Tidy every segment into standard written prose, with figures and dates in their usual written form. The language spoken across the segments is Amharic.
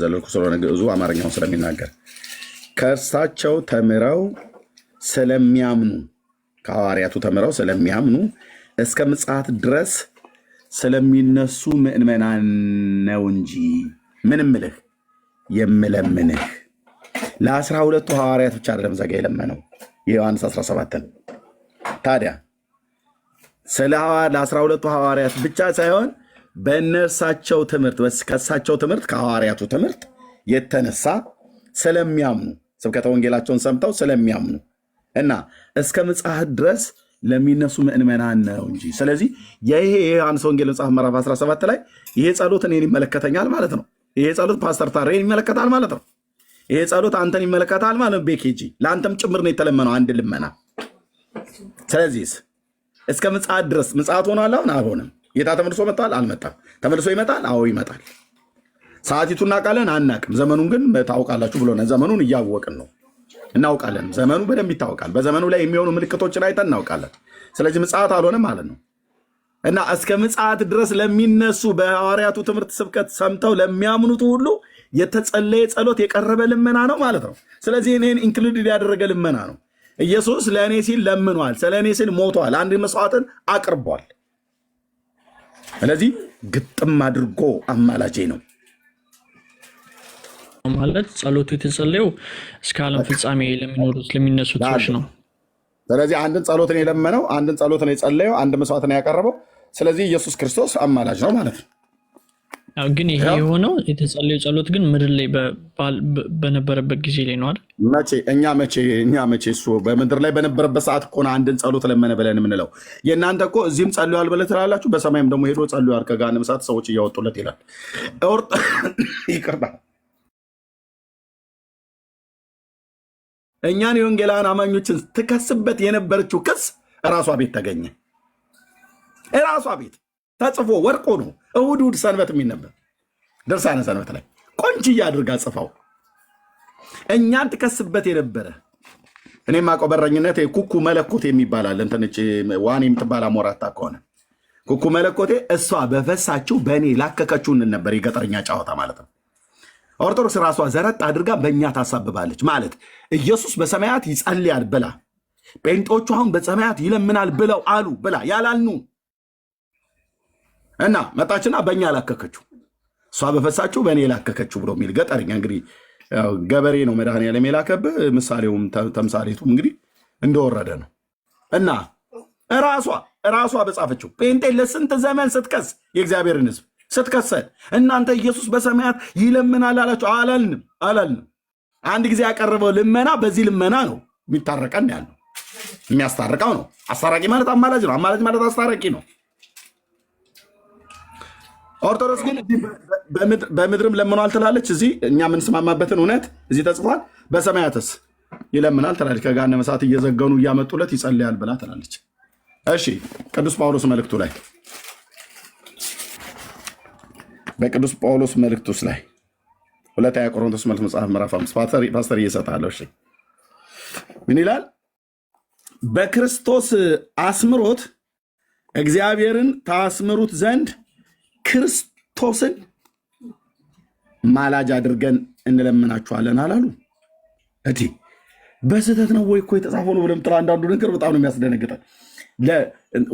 ዘለልኩ ስለሆነ ግዕዙ አማርኛውን ስለሚናገር ከእርሳቸው ተምረው ስለሚያምኑ ከሐዋርያቱ ተምረው ስለሚያምኑ እስከ ምጽአት ድረስ ስለሚነሱ ምእመናን ነው እንጂ ምን እምልህ የምለምንህ ለ12ቱ ሐዋርያት ብቻ አይደለም ዘጋ የለመነው የዮሐንስ 17ን ታዲያ ስለ ለ12ቱ ሐዋርያት ብቻ ሳይሆን በእነርሳቸው ትምህርት ከእሳቸው ትምህርት ከሐዋርያቱ ትምህርት የተነሳ ስለሚያምኑ ስብከተ ወንጌላቸውን ሰምተው ስለሚያምኑ እና እስከ ምጽአት ድረስ ለሚነሱ ምእመናን ነው እንጂ። ስለዚህ ይሄ የዮሐንስ ወንጌል መጽሐፍ ምዕራፍ 17 ላይ ይሄ ጸሎት እኔን ይመለከተኛል ማለት ነው። ይሄ ጸሎት ፓስተር ታሬን ይመለከታል ማለት ነው። ይሄ ጸሎት አንተን ይመለከታል ማለት ነው። ቤኬጂ ለአንተም ጭምር ነው የተለመነው አንድ ልመና። ስለዚህ እስከ ምጽአት ድረስ ምጽአት ሆኗል። አሁን አልሆነም። ጌታ ተመልሶ መጥቷል? አልመጣም። ተመልሶ ይመጣል? አዎ ይመጣል። ሰዓቲቱን እናውቃለን? አናውቅም። ዘመኑን ግን ታውቃላችሁ ብሎነ ዘመኑን እያወቅን ነው። እናውቃለን። ዘመኑ በደንብ ይታወቃል። በዘመኑ ላይ የሚሆኑ ምልክቶችን አይተን እናውቃለን። ስለዚህ ምጽአት አልሆነም ማለት ነው እና እስከ ምጽአት ድረስ ለሚነሱ በሐዋርያቱ ትምህርት ስብከት ሰምተው ለሚያምኑት ሁሉ የተጸለየ ጸሎት የቀረበ ልመና ነው ማለት ነው። ስለዚህ እኔን ኢንክሉድድ ያደረገ ልመና ነው። ኢየሱስ ለእኔ ሲል ለምኗል፣ ስለ እኔ ሲል ሞቷል፣ አንድ መስዋዕትን አቅርቧል። ስለዚህ ግጥም አድርጎ አማላጄ ነው ማለት ጸሎቱ የተጸለየው እስከ ዓለም ፍጻሜ ለሚኖሩት ለሚነሱት ሰዎች ነው። ስለዚህ አንድን ጸሎትን የለመነው አንድን ጸሎትን የጸለየው አንድ መስዋዕትን ያቀረበው ስለዚህ ኢየሱስ ክርስቶስ አማላጅ ነው ማለት ነው። ግን ይሄ የሆነው የተጸለየው ጸሎት ግን ምድር ላይ በነበረበት ጊዜ ላይ ነው አይደል? መቼ እሱ በምድር ላይ በነበረበት ሰዓት እኮ ነው አንድን ጸሎት ለመነ ብለን የምንለው። የእናንተ እኮ እዚህም ጸልዩዋል ብለህ ትላላችሁ፣ በሰማይም ደግሞ ሄዶ ጸልዩዋል ከገሃነመ እሳት ሰዎች እያወጡለት ይላል። ይቅርታ እኛን የወንጌላውያን አማኞችን ትከስበት የነበረችው ክስ እራሷ ቤት ተገኘ። እራሷ ቤት ተጽፎ ወርቆ ነው እሑድ ሰንበት የሚነበብ ድርሳነ ሰንበት ላይ ቆንጅዬ አድርጋ ጽፋው እኛን ትከስበት የነበረ እኔም አውቀው በረኝነት ኩኩ መለኮቴ የሚባላል እንትንች ዋን የምትባል አሞራታ ከሆነ ኩኩ መለኮቴ እሷ በፈሳችሁ በእኔ ላከከችውን ነበር የገጠርኛ ጨዋታ ማለት ነው። ኦርቶዶክስ ራሷ ዘረጥ አድርጋ በእኛ ታሳብባለች ማለት ኢየሱስ በሰማያት ይጸልያል ብላ ጴንጦቹ አሁን በሰማያት ይለምናል ብለው አሉ ብላ ያላልኑ እና መጣችና በእኛ ላከከችው እሷ በፈሳችሁ በእኔ ላከከችው ብሎ የሚል ገጠርኛ እንግዲህ ገበሬ ነው መድኃኔዓለም የላከብህ ምሳሌውም ተምሳሌቱም እንግዲህ እንደወረደ ነው እና ራሷ በጻፈችው ጴንጤ ለስንት ዘመን ስትከስ የእግዚአብሔርን ሕዝብ ስትከሰል እናንተ ኢየሱስ በሰማያት ይለምናል አላችሁ። አላልንም። አንድ ጊዜ ያቀረበው ልመና በዚህ ልመና ነው የሚታረቀን ያለው የሚያስታርቀው ነው። አስታራቂ ማለት አማላጅ ነው። አማላጅ ማለት አስታራቂ ነው። ኦርቶዶክስ ግን በምድርም ለምኗል ትላለች። እዚህ እኛ የምንስማማበትን እውነት እዚህ ተጽፏል። በሰማያትስ ይለምናል ትላለች። ከገሃነመ እሳት እየዘገኑ እያመጡለት ይጸልያል ብላ ትላለች። እሺ ቅዱስ ጳውሎስ መልእክቱ ላይ በቅዱስ ጳውሎስ መልእክት ውስጥ ላይ ሁለተኛ ቆሮንቶስ መልእክት መጽሐፍ ምዕራፍ 5 ፓስተር እየሰጣለሁ። እሺ ምን ይላል? በክርስቶስ አስምሮት እግዚአብሔርን ታስምሩት ዘንድ ክርስቶስን ማላጅ አድርገን እንለምናችኋለን አላሉ? እዲ በስህተት ነው ወይ እኮ የተጻፈው ነው ብለህ የምትለው አንዳንዱ ነገር በጣም ነው የሚያስደነግጠው።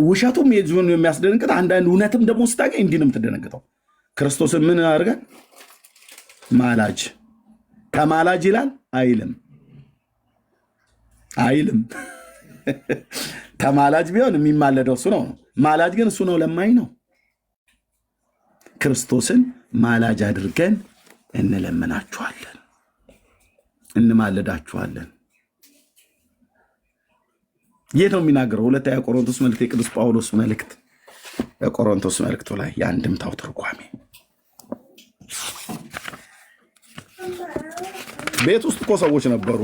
ውሸቱም የዚሁን የሚያስደነግጥ አንዳንድ እውነትም ደግሞ ስታገኝ እንዲህ ነው የምትደነግጠው። ክርስቶስን ምን አድርገን ማላጅ ከማላጅ ይላል አይልም። ተማላጅ ቢሆን የሚማለደው እሱ ነው። ማላጅ ግን እሱ ነው፣ ለማኝ ነው። ክርስቶስን ማላጅ አድርገን እንለምናችኋለን፣ እንማለዳችኋለን። የት ነው የሚናገረው? ሁለተኛ ቆሮንቶስ መልእክት የቅዱስ ጳውሎስ መልእክት ቆሮንቶስ መልእክቱ ላይ የአንድምታው ትርጓሜ ቤት ውስጥ እኮ ሰዎች ነበሩ።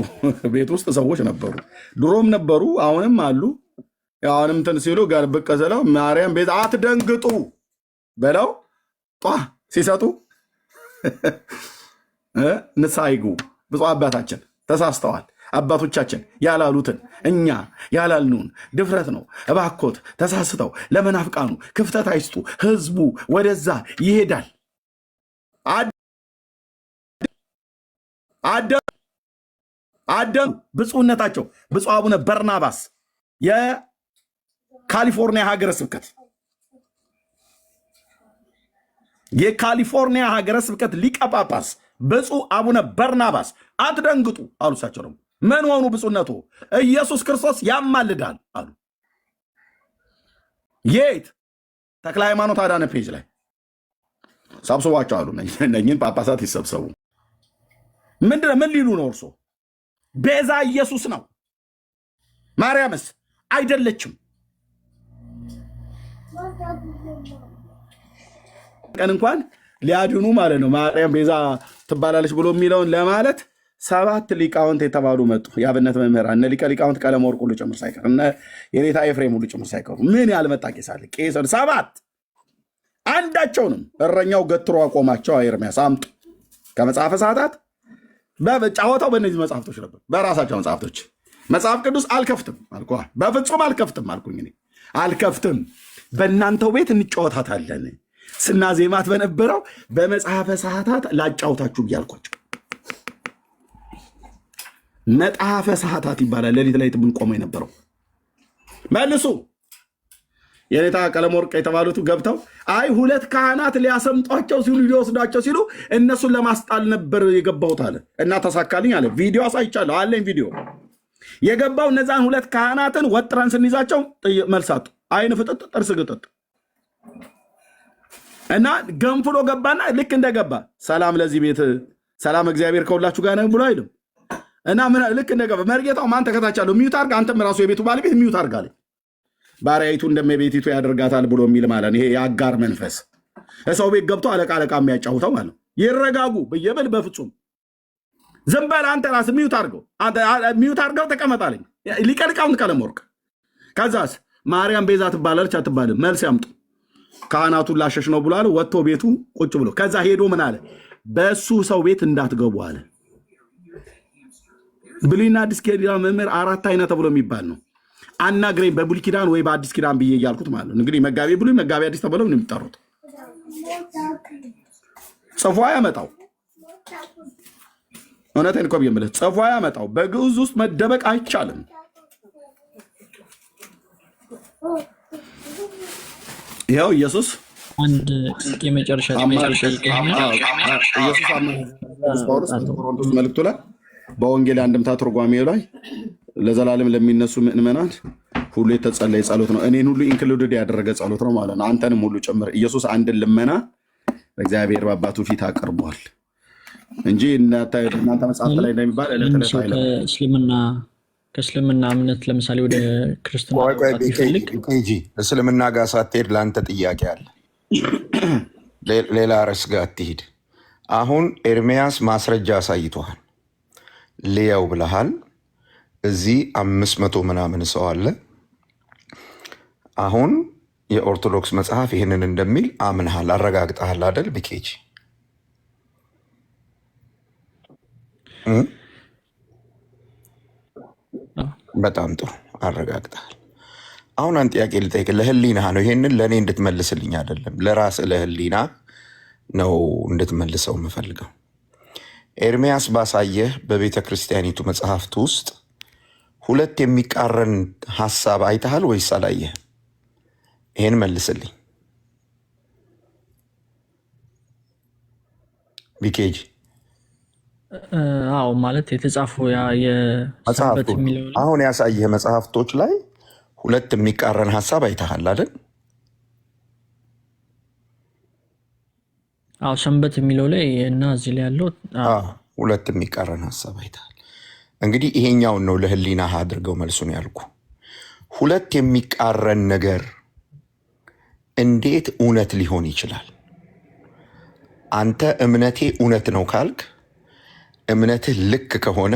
ቤት ውስጥ ሰዎች ነበሩ፣ ድሮም ነበሩ፣ አሁንም አሉ። አሁንም እንትን ሲሉ ጋር ብቅ ስለው ማርያም ቤት አትደንግጡ በለው ጧ ሲሰጡ ንስሐ ይግቡ። ብፁዕ አባታችን ተሳስተዋል። አባቶቻችን ያላሉትን እኛ ያላልነውን ድፍረት ነው። እባኮት ተሳስተው ለመናፍቃኑ ክፍተት አይስጡ። ህዝቡ ወደዛ ይሄዳል። አደም ብፁዕነታቸው ብፁዕ አቡነ በርናባስ የካሊፎርኒያ ሀገረ ስብከት ሊቀ ጳጳስ ብፁዕ አቡነ በርናባስ አትደንግጡ አሉ። እሳቸው ደግሞ ምን ሆኑ? ብፁዕነቱ ኢየሱስ ክርስቶስ ያማልዳል አሉ። የት? ተክለ ሃይማኖት አዳነ ፔጅ ላይ ሰብስቧቸው አሉ። እነኝን ጳጳሳት ይሰብሰቡ። ምንድነው? ምን ሊሉ ነው? እርሶ ቤዛ ኢየሱስ ነው፣ ማርያምስ አይደለችም። ቀን እንኳን ሊያድኑ ማለት ነው ማርያም ቤዛ ትባላለች ብሎ የሚለውን ለማለት 7 ሊቃውንት የተባሉ መጡ። የአብነት መምህራን እነ ሊቀ ሊቃውንት ቀለም ወርቅ ሁሉ ጭምር ሳይቀር እነ የኔታ ኤፍሬም ሁሉ ጭምር ሳይቀሩ ምን ያልመጣ ቄስ አለ? ቄስ 7 አንዳቸውንም እረኛው ገትሮ አቆማቸው። ኤርምያስ አምጡ ከመጽሐፈ ሰዓታት ጫወታው በእነዚህ መጽሐፍቶች ነበር። በራሳቸው መጽሐፍቶች መጽሐፍ ቅዱስ አልከፍትም አልኩ። በፍጹም አልከፍትም አልኩኝ። እኔ አልከፍትም፣ በእናንተው ቤት እንጫወታታለን። ስናዜማት በነበረው በመጽሐፈ ሰዓታት ላጫውታችሁ ብያልኳቸው። መጽሐፈ ሰዓታት ይባላል። ሌሊት ላይ ብንቆመው የነበረው መልሱ የኔታ ቀለም ወርቅ የተባሉት ገብተው አይ 2 ካህናት ሊያሰምጧቸው ሲሉ ሊወስዷቸው ሲሉ እነሱን ለማስጣል ነበር የገባሁት አለ እና ተሳካልኝ አለ። ቪዲዮ አሳይቻለሁ አለኝ። ቪዲዮ የገባው እነዛን 2 ካህናትን ወጥረን ስንይዛቸው መልሳጡ አይን ፍጥጥ ጥርስ ግጥጥ እና ገንፍሎ ገባና ልክ እንደገባ ሰላም ለዚህ ቤት ሰላም እግዚአብሔር ከሁላችሁ ጋር ነው ብሎ አይልም እና ልክ እንደገባ መርጌታው ማን ተከታቻለሁ ሚዩት አድርግ አንተም ራሱ የቤቱ ባለቤት ሚዩት አድርግ አለኝ። ባሪያይቱ እንደመቤቲቱ ያደርጋታል ብሎ የሚል ማለት ነው። ይሄ የአጋር መንፈስ ሰው ቤት ገብቶ አለቃ የሚያጫውተው ማለት ነው። ይረጋጉ ብየብል በፍጹም ዝም በል አንተ ራስህ ሚዩት አድርገው ተቀመጣለኝ። ሊቀ ሊቃውንት ቀለም ወርቅ ከዛስ ማርያም ቤዛ ትባላለች አትባልም? መልስ ያምጡ። ካህናቱን ላሸሽ ነው ብሎ አለ። ወጥቶ ቤቱ ቁጭ ብሎ ከዛ ሄዶ ምን አለ? በእሱ ሰው ቤት እንዳትገቡ አለ። ብሉይና አዲስ ኪዳን መምህር 4 አይነት ተብሎ የሚባል ነው። አናግረኝ በብሉይ ኪዳን ወይ በአዲስ ኪዳን ብዬ እያልኩት ማለት ነው። እንግዲህ መጋቤ ብሉይ መጋቤ አዲስ ተብለው ነው የሚጠሩት። ጽፎ ያመጣው እውነቴን እኮ ብዬ ጽፎ ያመጣው በግዕዝ ውስጥ መደበቅ አይቻልም። ይኸው ኢየሱስ አንድ የመጨረሻ ኢየሱስ ቆሮንቶስ መልእክቱ ላይ በወንጌል አንድምታ ትርጓሜው ላይ ለዘላለም ለሚነሱ ምእመናን ሁሉ የተጸለየ ጸሎት ነው። እኔን ሁሉ ኢንክሉድድ ያደረገ ጸሎት ነው ማለት ነው። አንተንም ሁሉ ጭምር ኢየሱስ አንድን ልመና በእግዚአብሔር በአባቱ ፊት አቅርቧል እንጂ እናንተ መጽሐፍ ላይ እንደሚባል ከእስልምና እምነት ለምሳሌ ወደ ክርስትና ይፈልግ እስልምና ጋር ሳትሄድ ለአንተ ጥያቄ አለ። ሌላ ርዕስ ጋር አትሂድ። አሁን ኤርሚያስ ማስረጃ አሳይቶሃል። ልየው ብለሃል። እዚህ 500 ምናምን ሰው አለ። አሁን የኦርቶዶክስ መጽሐፍ ይህንን እንደሚል አምንሃል፣ አረጋግጠሃል አይደል? ቢኬጂ በጣም ጥሩ አረጋግጠሃል። አሁን አንድ ጥያቄ ልጠይቅ። ለህሊና ነው፣ ይሄንን ለእኔ እንድትመልስልኝ አይደለም፣ ለራስ ለህሊና ነው እንድትመልሰው የምፈልገው። ኤርሚያስ ባሳየህ በቤተ ክርስቲያኒቱ መጽሐፍት ውስጥ 2 የሚቃረን ሀሳብ አይተሃል ወይስ አላየህ? ይሄን መልስልኝ ቢኬጂ። አዎ ማለት የተጻፈው መጽሐፍቱ አሁን ያሳየህ መጽሐፍቶች ላይ 2 የሚቃረን ሀሳብ አይተሃል አይደል? አዎ ሰንበት የሚለው ላይ እና እዚህ ላይ ያለው 2 የሚቃረን ሀሳብ አይተሃል። እንግዲህ ይሄኛውን ነው ለህሊና አድርገው መልሱን ያልኩ። 2 የሚቃረን ነገር እንዴት እውነት ሊሆን ይችላል? አንተ እምነቴ እውነት ነው ካልክ፣ እምነትህ ልክ ከሆነ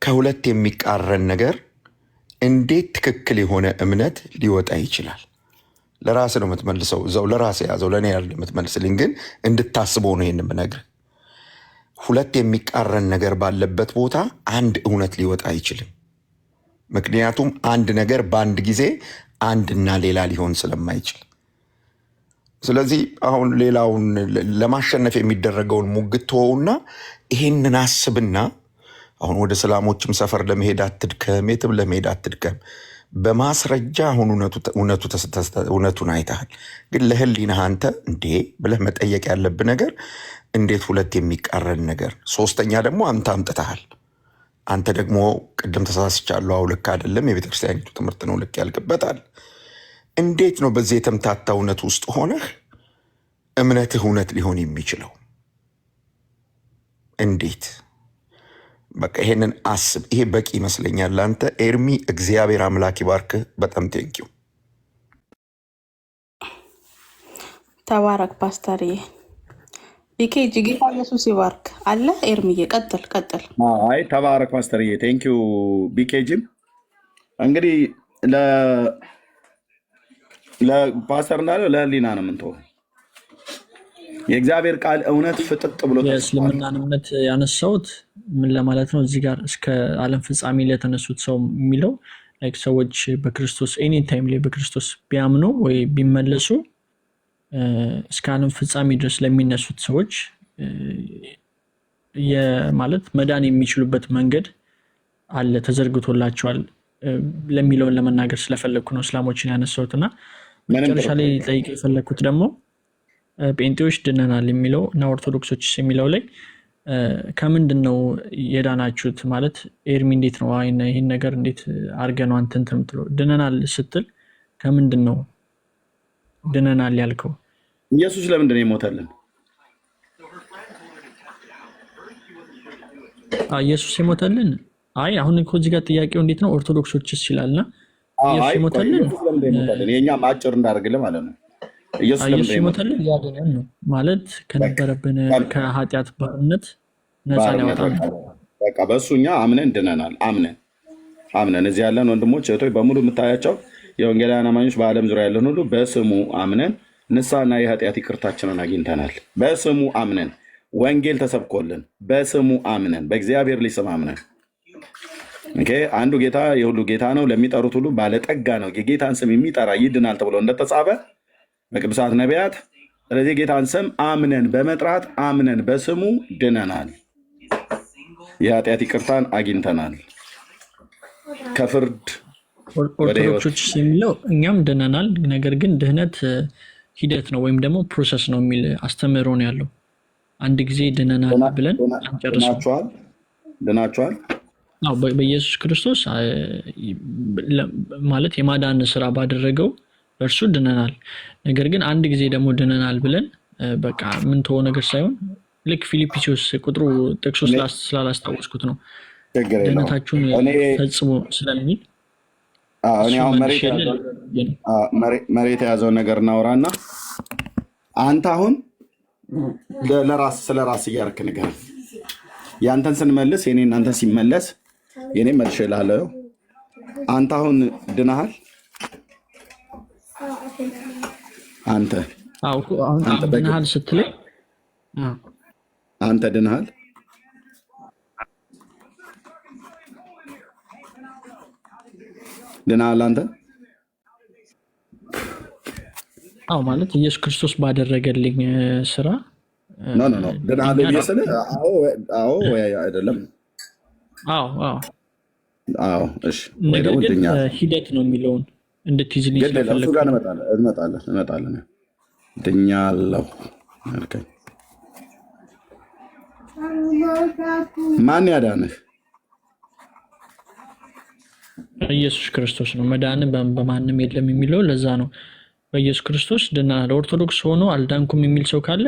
ከ2 የሚቃረን ነገር እንዴት ትክክል የሆነ እምነት ሊወጣ ይችላል? ለራስ ነው የምትመልሰው። እዛው ለራስ ያዘው፣ ለእኔ ያለ የምትመልስልኝ ግን እንድታስበው ነው ይህን የምነግርህ። 2 የሚቃረን ነገር ባለበት ቦታ አንድ እውነት ሊወጣ አይችልም። ምክንያቱም አንድ ነገር በአንድ ጊዜ አንድና ሌላ ሊሆን ስለማይችል ስለዚህ አሁን ሌላውን ለማሸነፍ የሚደረገውን ሙግት ተወውና ይሄንን አስብና አሁን ወደ ሰላሞችም ሰፈር ለመሄድ አትድከም፣ የትም ለመሄድ አትድከም። በማስረጃ አሁን እውነቱን አይተሃል። ግን ለህሊናህ አንተ እንዴ ብለህ መጠየቅ ያለብህ ነገር እንዴት ሁለት የሚቃረን ነገር፣ ሶስተኛ ደግሞ አንተ አምጥተሃል። አንተ ደግሞ ቅድም ተሳስቻለሁ፣ አው ልክ አይደለም፣ የቤተክርስቲያኒቱ ትምህርት ነው ልክ ያልክበታል። እንዴት ነው በዚህ የተምታታ እውነት ውስጥ ሆነህ እምነትህ እውነት ሊሆን የሚችለው? እንዴት? በቃ ይሄንን አስብ። ይሄ በቂ ይመስለኛል ለአንተ ኤርሚ። እግዚአብሔር አምላክ ይባርክህ። በጣም ቴንኪው። ተባረክ ፓስተርዬ። ቢኬጂ ጌታ ኢየሱስ ይባርክ አለ። ኤርሚዬ ቀጥል። አይ ተባረክ ፓስተርዬ። ቴንኪው ቢኬጂም። እንግዲህ ለፓስተር እንዳለው ለህሊና ነው የምንተወው። የእግዚአብሔር ቃል እውነት ፍጥጥ ብሎ የእስልምናን እምነት ያነሳሁት ምን ለማለት ነው? እዚህ ጋር እስከ ዓለም ፍጻሜ ለተነሱት ሰው የሚለው ሰዎች በክርስቶስ ኤኒ ታይም ላይ በክርስቶስ ቢያምኑ ወይ ቢመለሱ እስከ ዓለም ፍጻሜ ድረስ ለሚነሱት ሰዎች ማለት መዳን የሚችሉበት መንገድ አለ፣ ተዘርግቶላቸዋል ለሚለውን ለመናገር ስለፈለግኩ ነው እስላሞችን ያነሳሁት። እና መጨረሻ ላይ ጠይቅ የፈለግኩት ደግሞ ጴንጤዎች ድነናል የሚለው እና ኦርቶዶክሶች የሚለው ላይ ከምንድን ነው የዳናችሁት? ማለት ኤርሚ እንዴት ነው ይህን ነገር እንዴት አድርገህ ነው አንተ እንትን የምትለው? ድነናል ስትል ከምንድን ነው ድነናል ያልከው? ኢየሱስ ለምንድን ነው የሞተልን? ኢየሱስ የሞተልን አሁን እኮ እዚህ ጋር ጥያቄው እንዴት ነው ኦርቶዶክሶችስ ይላልና ኢየሱስ የሞተልን የእኛም አጭር እንዳደርግልህ ማለት ነው። ኢየሱስ የሞተልን ያድነን ነው ማለት ከነበረብን ከኃጢአት ባርነት ነፃ ሊያወጣን ነው። በቃ በእሱ እኛ አምነን ድነናል። አምነን እዚህ ያለን ወንድሞች እህቶች በሙሉ የምታያቸው የወንጌላውያን አማኞች በዓለም ዙሪያ ያለን ሁሉ በስሙ አምነን ንስሐና የኃጢአት ይቅርታችንን አግኝተናል። በስሙ አምነን ወንጌል ተሰብኮልን በስሙ አምነን በእግዚአብሔር ልጅ ስም አምነን አንዱ ጌታ የሁሉ ጌታ ነው፣ ለሚጠሩት ሁሉ ባለጠጋ ነው፣ የጌታን ስም የሚጠራ ይድናል ተብሎ እንደተጻፈ በቅዱሳት ነቢያት። ስለዚህ ጌታን ስም አምነን በመጥራት አምነን በስሙ ድነናል፣ የኃጢአት ይቅርታን አግኝተናል፣ ከፍርድ ወደ ሕይወት። ኦርቶዶክሶች የሚለው እኛም ድነናል፣ ነገር ግን ድህነት ሂደት ነው ወይም ደግሞ ፕሮሰስ ነው የሚል አስተምህሮ ነው ያለው። አንድ ጊዜ ድነናል ብለን አንጨርሰው። ድናችኋል በኢየሱስ ክርስቶስ ማለት የማዳን ስራ ባደረገው በእርሱ ድነናል። ነገር ግን አንድ ጊዜ ደግሞ ድነናል ብለን በቃ ምንተወው ነገር ሳይሆን ልክ ፊልጵስዩስ ቁጥሩ ጥቅሱ ስላላስታወስኩት ነው ድነታችሁን ፈጽሞ ስለሚል መሬት የያዘውን ነገር እናውራና አንተ አሁን ስለ ራስ እያደረክ ነገር ያንተን ስንመልስ የኔ እናንተን ሲመለስ የኔ መልሼ እልሃለሁ። አንተ አሁን ድነሃል። አንተ ድነሃል ስትለኝ አንተ ድነሃል። ድነሃል አንተ ማለት ኢየሱስ ክርስቶስ ባደረገልኝ ስራ ድነሃል እየስልህ አዎ ወይ አይደለም? እሺ ነገር ግን ሂደት ነው የሚለውን እንድትይዝልኝ ስለፈለግኩ ጋር እንመጣለን። ድኛለሁ አልከኝ። ማን ያዳንህ? ኢየሱስ ክርስቶስ ነው። መዳንም በማንም የለም የሚለው ለዛ ነው። በኢየሱስ ክርስቶስ ድናል። ኦርቶዶክስ ሆኖ አልዳንኩም የሚል ሰው ካለ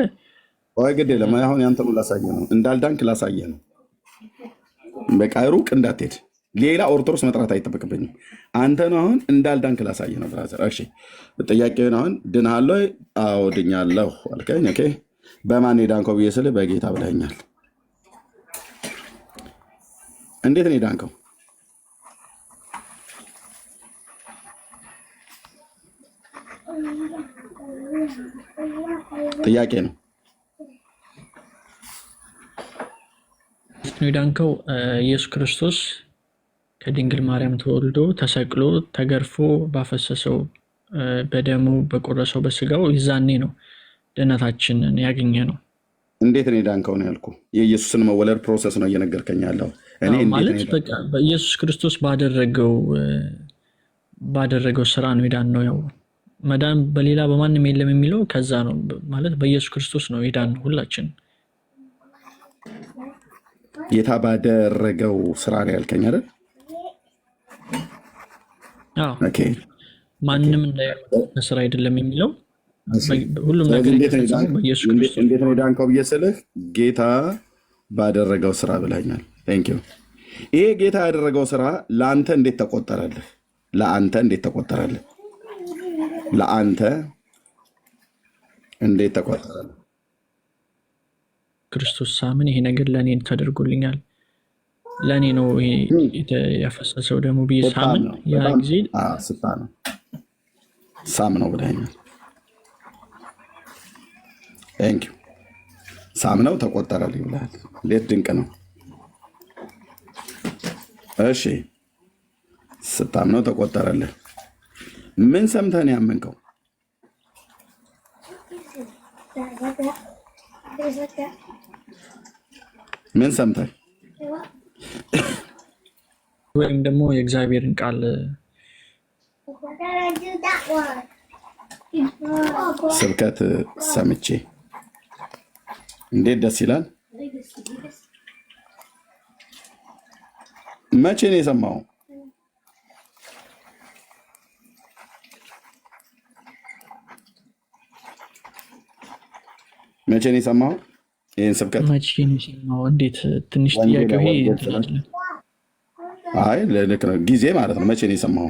ወይ ግድ የለም። አሁን ያንተኑ ላሳየህ ነው፣ እንዳልዳንክ ላሳየህ ነው። በቃ ሩቅ እንዳትሄድ፣ ሌላ ኦርቶዶክስ መጥራት አይጠበቅብኝም። አንተ ነው አሁን እንዳልዳንክ ላሳየህ ነው ብራዘር። እሺ ጥያቄውን አሁን ድናሃል ወይ? አዎ ድኛለሁ አልከኝ። ኦኬ በማን የዳንከው ብዬ ስልህ በጌታ ብለኸኛል። እንዴት ነው የዳንከው? ጥያቄ ነው። የዳንከው ኢየሱስ ክርስቶስ ከድንግል ማርያም ተወልዶ ተሰቅሎ ተገርፎ ባፈሰሰው በደሙ በቆረሰው በስጋው ይዛኔ ነው ድህነታችንን ያገኘ ነው። እንዴት ነው የዳንከው ነው ያልኩ። የኢየሱስን መወለድ ፕሮሰስ ነው እየነገርከኝ ያለው። እኔ ማለት በቃ በኢየሱስ ክርስቶስ ባደረገው ስራ ነው የዳን ነው። ያው መዳን በሌላ በማንም የለም የሚለው ከዛ ነው ማለት በኢየሱስ ክርስቶስ ነው የዳን ነው ሁላችን። ጌታ ባደረገው ስራ ነው ያልከኝ አይደል? ኦኬ። ማንም እንዳይመስራ አይደለም የሚለው ሁሉም ነገር በኢየሱስ ክርስቶስ። እንዴት ነው የዳንከው ብዬ ስልህ ጌታ ባደረገው ስራ ብለኛል። ቴንክ ዩ። ይሄ ጌታ ያደረገው ስራ ለአንተ እንዴት ተቆጠረልህ? ለአንተ እንዴት ተቆጠረልህ? ለአንተ እንዴት ተቆጠረልህ? ክርስቶስ ሳምን ይሄ ነገር ለእኔ ተደርጎልኛል፣ ለእኔ ነው ይሄ ያፈሰሰው ደግሞ ብዬ ሳምን ያ ጊዜ ሳም ነው ብለኛል። ቴንክ ዩ። ሳም ነው ተቆጠረልኝ ብለሃል። እንዴት ድንቅ ነው። እሺ ስታምነው ተቆጠረልህ። ምን ሰምተህ ነው ያመንከው? ምን ሰምተህ? ወይም ደግሞ የእግዚአብሔርን ቃል ስብከት ሰምቼ እንዴት ደስ ይላል። መቼ ነው የሰማው? መቼ ነው የሰማው? ይህን ስብከት መቼ ነው የሰማው? እንዴት ትንሽ ጥያቄው ይሄ አይ ልክ ነው ጊዜ ማለት ነው። መቼ ነው የሰማው?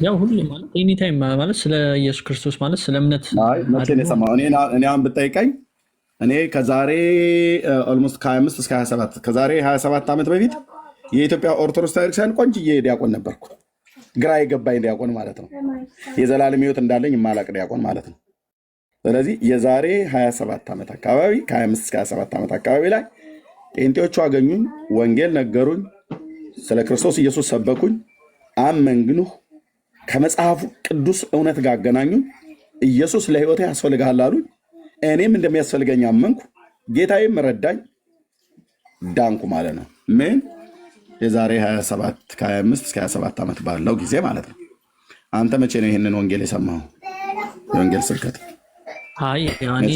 ያው ሁሌ ማለት ኤኒ ታይም ማለት ስለ ኢየሱስ ክርስቶስ ማለት ስለ እምነት መቼ ነው የሰማው? እኔ አሁን ብጠይቀኝ እኔ ከዛሬ ኦልሞስት ከ25 እስከ 27 ከዛሬ 27 ዓመት በፊት የኢትዮጵያ ኦርቶዶክስ ቤተክርስቲያን ቆንጅዬ ዲያቆን ነበርኩ። ግራ የገባኝ ዲያቆን ማለት ነው። የዘላለም ሕይወት እንዳለኝ የማላቅ ዲያቆን ማለት ነው። ስለዚህ የዛሬ 27 ዓመት አካባቢ ከ25 እስከ 27 ዓመት አካባቢ ላይ ጴንጤዎቹ አገኙኝ፣ ወንጌል ነገሩኝ፣ ስለ ክርስቶስ ኢየሱስ ሰበኩኝ፣ አመንግንሁ፣ ከመጽሐፉ ቅዱስ እውነት ጋር አገናኙኝ። ኢየሱስ ለሕይወቴ ያስፈልግሃል አሉኝ። እኔም እንደሚያስፈልገኝ አመንኩ። ጌታዬም ረዳኝ፣ ዳንኩ ማለት ነው። ምን የዛሬ 27 ከ25 እስከ 27 ዓመት ባለው ጊዜ ማለት ነው። አንተ መቼ ነው ይህንን ወንጌል የሰማኸው? የወንጌል ስብከት? አይ እኔ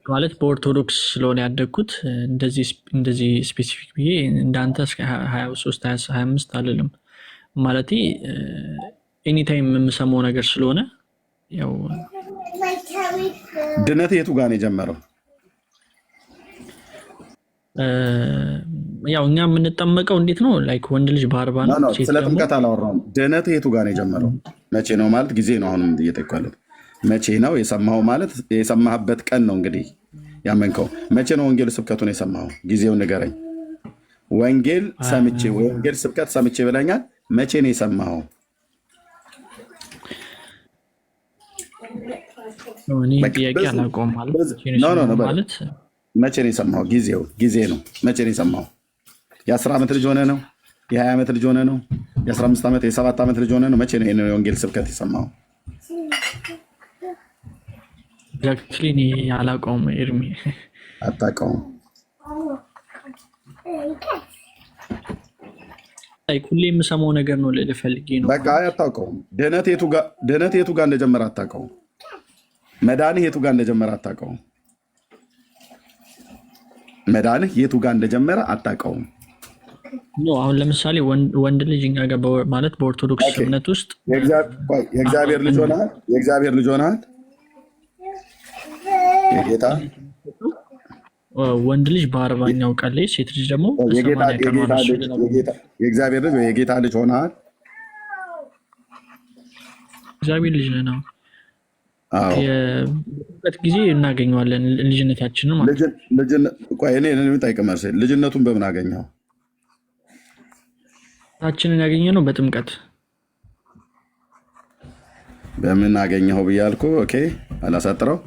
ማለት በኦርቶዶክስ ስለሆነ ያደግኩት እንደዚህ ስፔሲፊክ ብዬ እንዳንተ እስከ 23 25 አልልም። ማለት ኤኒታይም የምሰማው ነገር ስለሆነ ያው ድነት የቱ ጋር ነው የጀመረው? ያው እኛ የምንጠመቀው እንዴት ነው? ላይክ ወንድ ልጅ በ40 ነው። ስለ ጥምቀት አላወራሁም። ድነት የቱ ጋር ነው የጀመረው? መቼ ነው ማለት ጊዜ ነው። አሁንም እየጠየኩህ ያለሁት መቼ ነው የሰማኸው? ማለት የሰማህበት ቀን ነው እንግዲህ ያመንከው። መቼ ነው ወንጌል ስብከቱን የሰማኸው? ጊዜውን ንገረኝ። ወንጌል ሰምቼ ወንጌል ስብከት ሰምቼ ብለኛል። መቼ ነው የሰማኸው? ጥያቄ አላውቀውም ማለት መቼ ነው የሰማኸው? ጊዜ ነው። መቼ ነው የሰማኸው? የ10 ዓመት ልጅ ሆነ ነው? የ20 ዓመት ልጅ ሆነ ነው? የ15 ዓመት የ7 ዓመት ልጅ ሆነ ነው? መቼ ነው ይሄን የወንጌል ስብከት የሰማኸው? ኤግዛክትሊ አላውቀውም። ኤርሚ አታውቀውም? ሁሌ የምሰማው ነገር ነው ልልህ ፈልጌ ነው። በቃ አታውቀውም። ድህነት የቱ ጋር እንደጀመረ አታውቀውም። መዳንህ የቱ ጋር እንደጀመረ አታውቀውም። መዳንህ የቱ ጋር እንደጀመረ አታውቀውም። አሁን ለምሳሌ ወንድ ልጅ እኛ ጋር ማለት በኦርቶዶክስ እምነት ውስጥ የእግዚአብሔር ልጅ ሆነሃል። የእግዚአብሔር ልጅ ሆነሃል። የጌታ ወንድ ልጅ በ40ኛው ቀን ላይ፣ ሴት ልጅ ደግሞ የእግዚአብሔር ልጅ የጌታ ልጅ ሆነሃል። እግዚአብሔር ልጅ ነው። የበት ጊዜ እናገኘዋለን ልጅነታችንን ማለት ነው። ልጅነቱን በምን አገኘው? ታችንን ያገኘነው በጥምቀት። በምን አገኘኸው ብያልኩ። ኦኬ አላሳጥረው።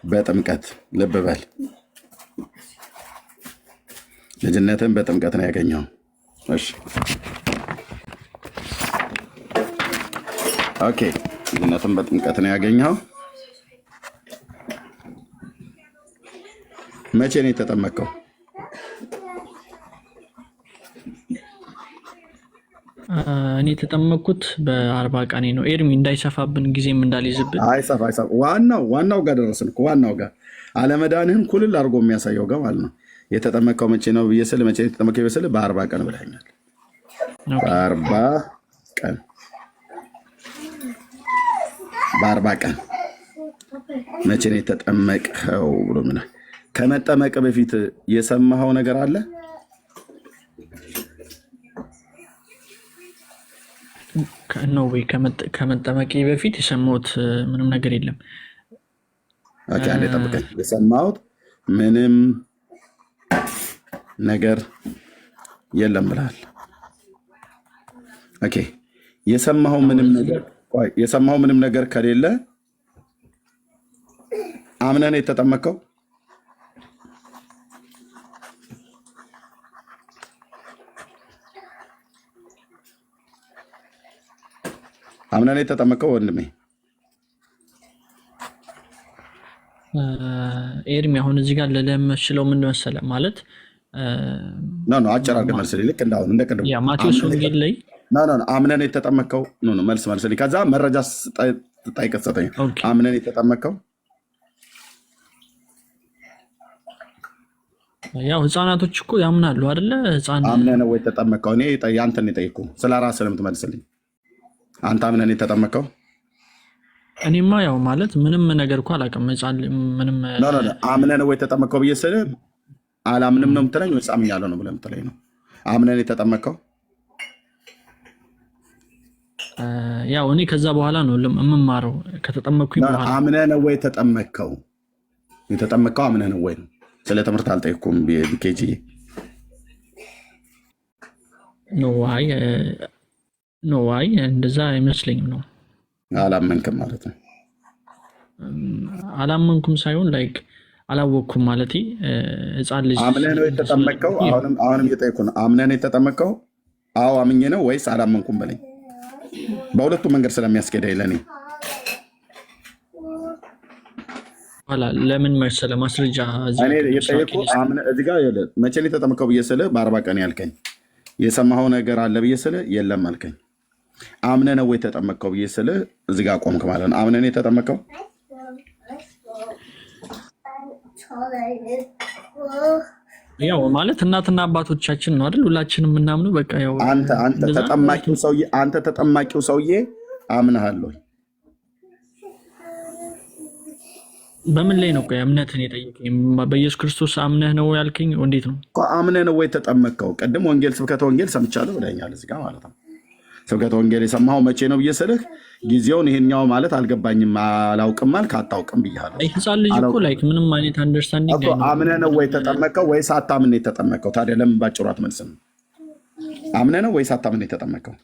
በጥምቀት ልብ በል። ልጅነትን በጥምቀት ነው ያገኘው። እሺ ኦኬ ልጅነትን በጥምቀት ነው ያገኘኸው? መቼ ነው የተጠመቀው? እኔ የተጠመቅኩት በ40 ቀኔ ነው። ኤርሚ እንዳይሰፋብን ጊዜም እንዳልይዝብን። አይሰፋ። ዋናው ጋር ደረስን እኮ። ዋናው ጋር አለመዳንህን ኩልል አድርጎ የሚያሳየው ጋር ማለት ነው። የተጠመቀው መቼ ነው ብዬ ስል መቼ የተጠመቀው ብዬ ስል በ40 ቀን ብለኛል። በ40 ቀን መቼ ነው የተጠመቅኸው ብሎ ምን ከመጠመቅ በፊት የሰማኸው ነገር አለ? ነው ወይ? ከመጠመቂ በፊት የሰማሁት ምንም ነገር የለም። ኦኬ፣ አንዴ ጠብቀኝ። የሰማሁት ምንም ነገር የለም ብለሃል። ኦኬ፣ የሰማኸው ምንም ነገር ከሌለ አምነህ ነው የተጠመቀው? አምነህ ነው የተጠመቀው ወንድሜ? ኤርሚ አሁን እዚህ ጋር ለለመስለው ምን መሰለህ ማለት ኖ አጭር አድርገህ መልስልኝ። ልክ እንዳሁን እንደ ቅድም ማቴዎስ ወንጌል ላይ አምነህ ነው የተጠመቀው? መልስልኝ። ከዛ መረጃ ጠይቀህ ሰጠኝ። አምነህ ነው የተጠመቀው? ያው ህፃናቶች እኮ ያምናሉ አይደለ? አምነህ ነው ወይ የተጠመቀው? እኔ አንተን የጠየኩህ ስለ ራስህ ነው የምትመልስልኝ። አንተ አምነህ ነው የተጠመቀው? እኔማ ያው ማለት ምንም ነገር እኮ አላውቅም። ምንም አምነህ ነው ወይ የተጠመቀው ብዬ ስልህ አላምንም ነው የምትለኝ ወይስ አምኛለሁ ነው ብለህ የምትለኝ ነው? አምነህ ነው የተጠመቀው? ያው እኔ ከዛ በኋላ ነው የምማረው ከተጠመቅኩኝ በኋላ። አምነህ ነው ወይ የተጠመቀው? የተጠመቀው አምነህ ነው ወይ ነው? ስለ ትምህርት አልጠየኩም። ቢኬጂ ኖ አይ እንደዛ አይመስለኝም ነው። አላመንክም ማለት ነው? አላመንኩም ሳይሆን ላይክ አላወቅኩም ማለት ህፃን ልጅ። አምነህ ነው የተጠመቀው? አሁንም እየጠየኩ ነው። አምነህ ነው የተጠመቀው? አዎ አምኜ ነው ወይስ አላመንኩም በለኝ። በሁለቱም መንገድ ስለሚያስኬደኝ ለእኔ ለምን መሰለህ ማስረጃ የጠየኩህ እዚህ ጋር መቼ ነው የተጠመቀው ብዬ ስልህ በ40 ቀን ያልከኝ። የሰማኸው ነገር አለ ብዬ ስልህ የለም አልከኝ። አምነህ ነው ወይ የተጠመቀው ብዬ ስልህ እዚህ ጋር ቆምክ ማለት ነው። አምነህ ነው የተጠመቀው? ያው ማለት እናትና አባቶቻችን ነው አይደል? ሁላችንም የምናምነው በቃ ያው አንተ ተጠማቂው ሰውዬ አምነሃል ወይ? በምን ላይ ነው እምነትን የጠየቀኝ? በኢየሱስ ክርስቶስ አምነህ ነው ያልከኝ? እንዴት ነው አምነህ ነው ወይ ተጠመቅከው? ቅድም ስብከተ ወንጌል ሰምቻለሁ ብለኛል እዚህ ጋር ማለት ነው። ስብከተ ወንጌል የሰማኸው መቼ ነው ብዬ ስልህ ጊዜውን ይሄኛው ማለት አልገባኝም፣ አላውቅም አልክ፣ አታውቅም ብያለሁ። ህፃን ልጅ እኮ ላይክ ምንም አይነት አንደርስታንዲንግ አይኖርም። አምነህ ነው ወይ ተጠመቅከው ወይስ አታምን ነው የተጠመቅከው? ታዲያ ለምን ባጭሩ አትመልስም? አምነህ ነው ወይስ አታምን ነው የተጠመቅከው?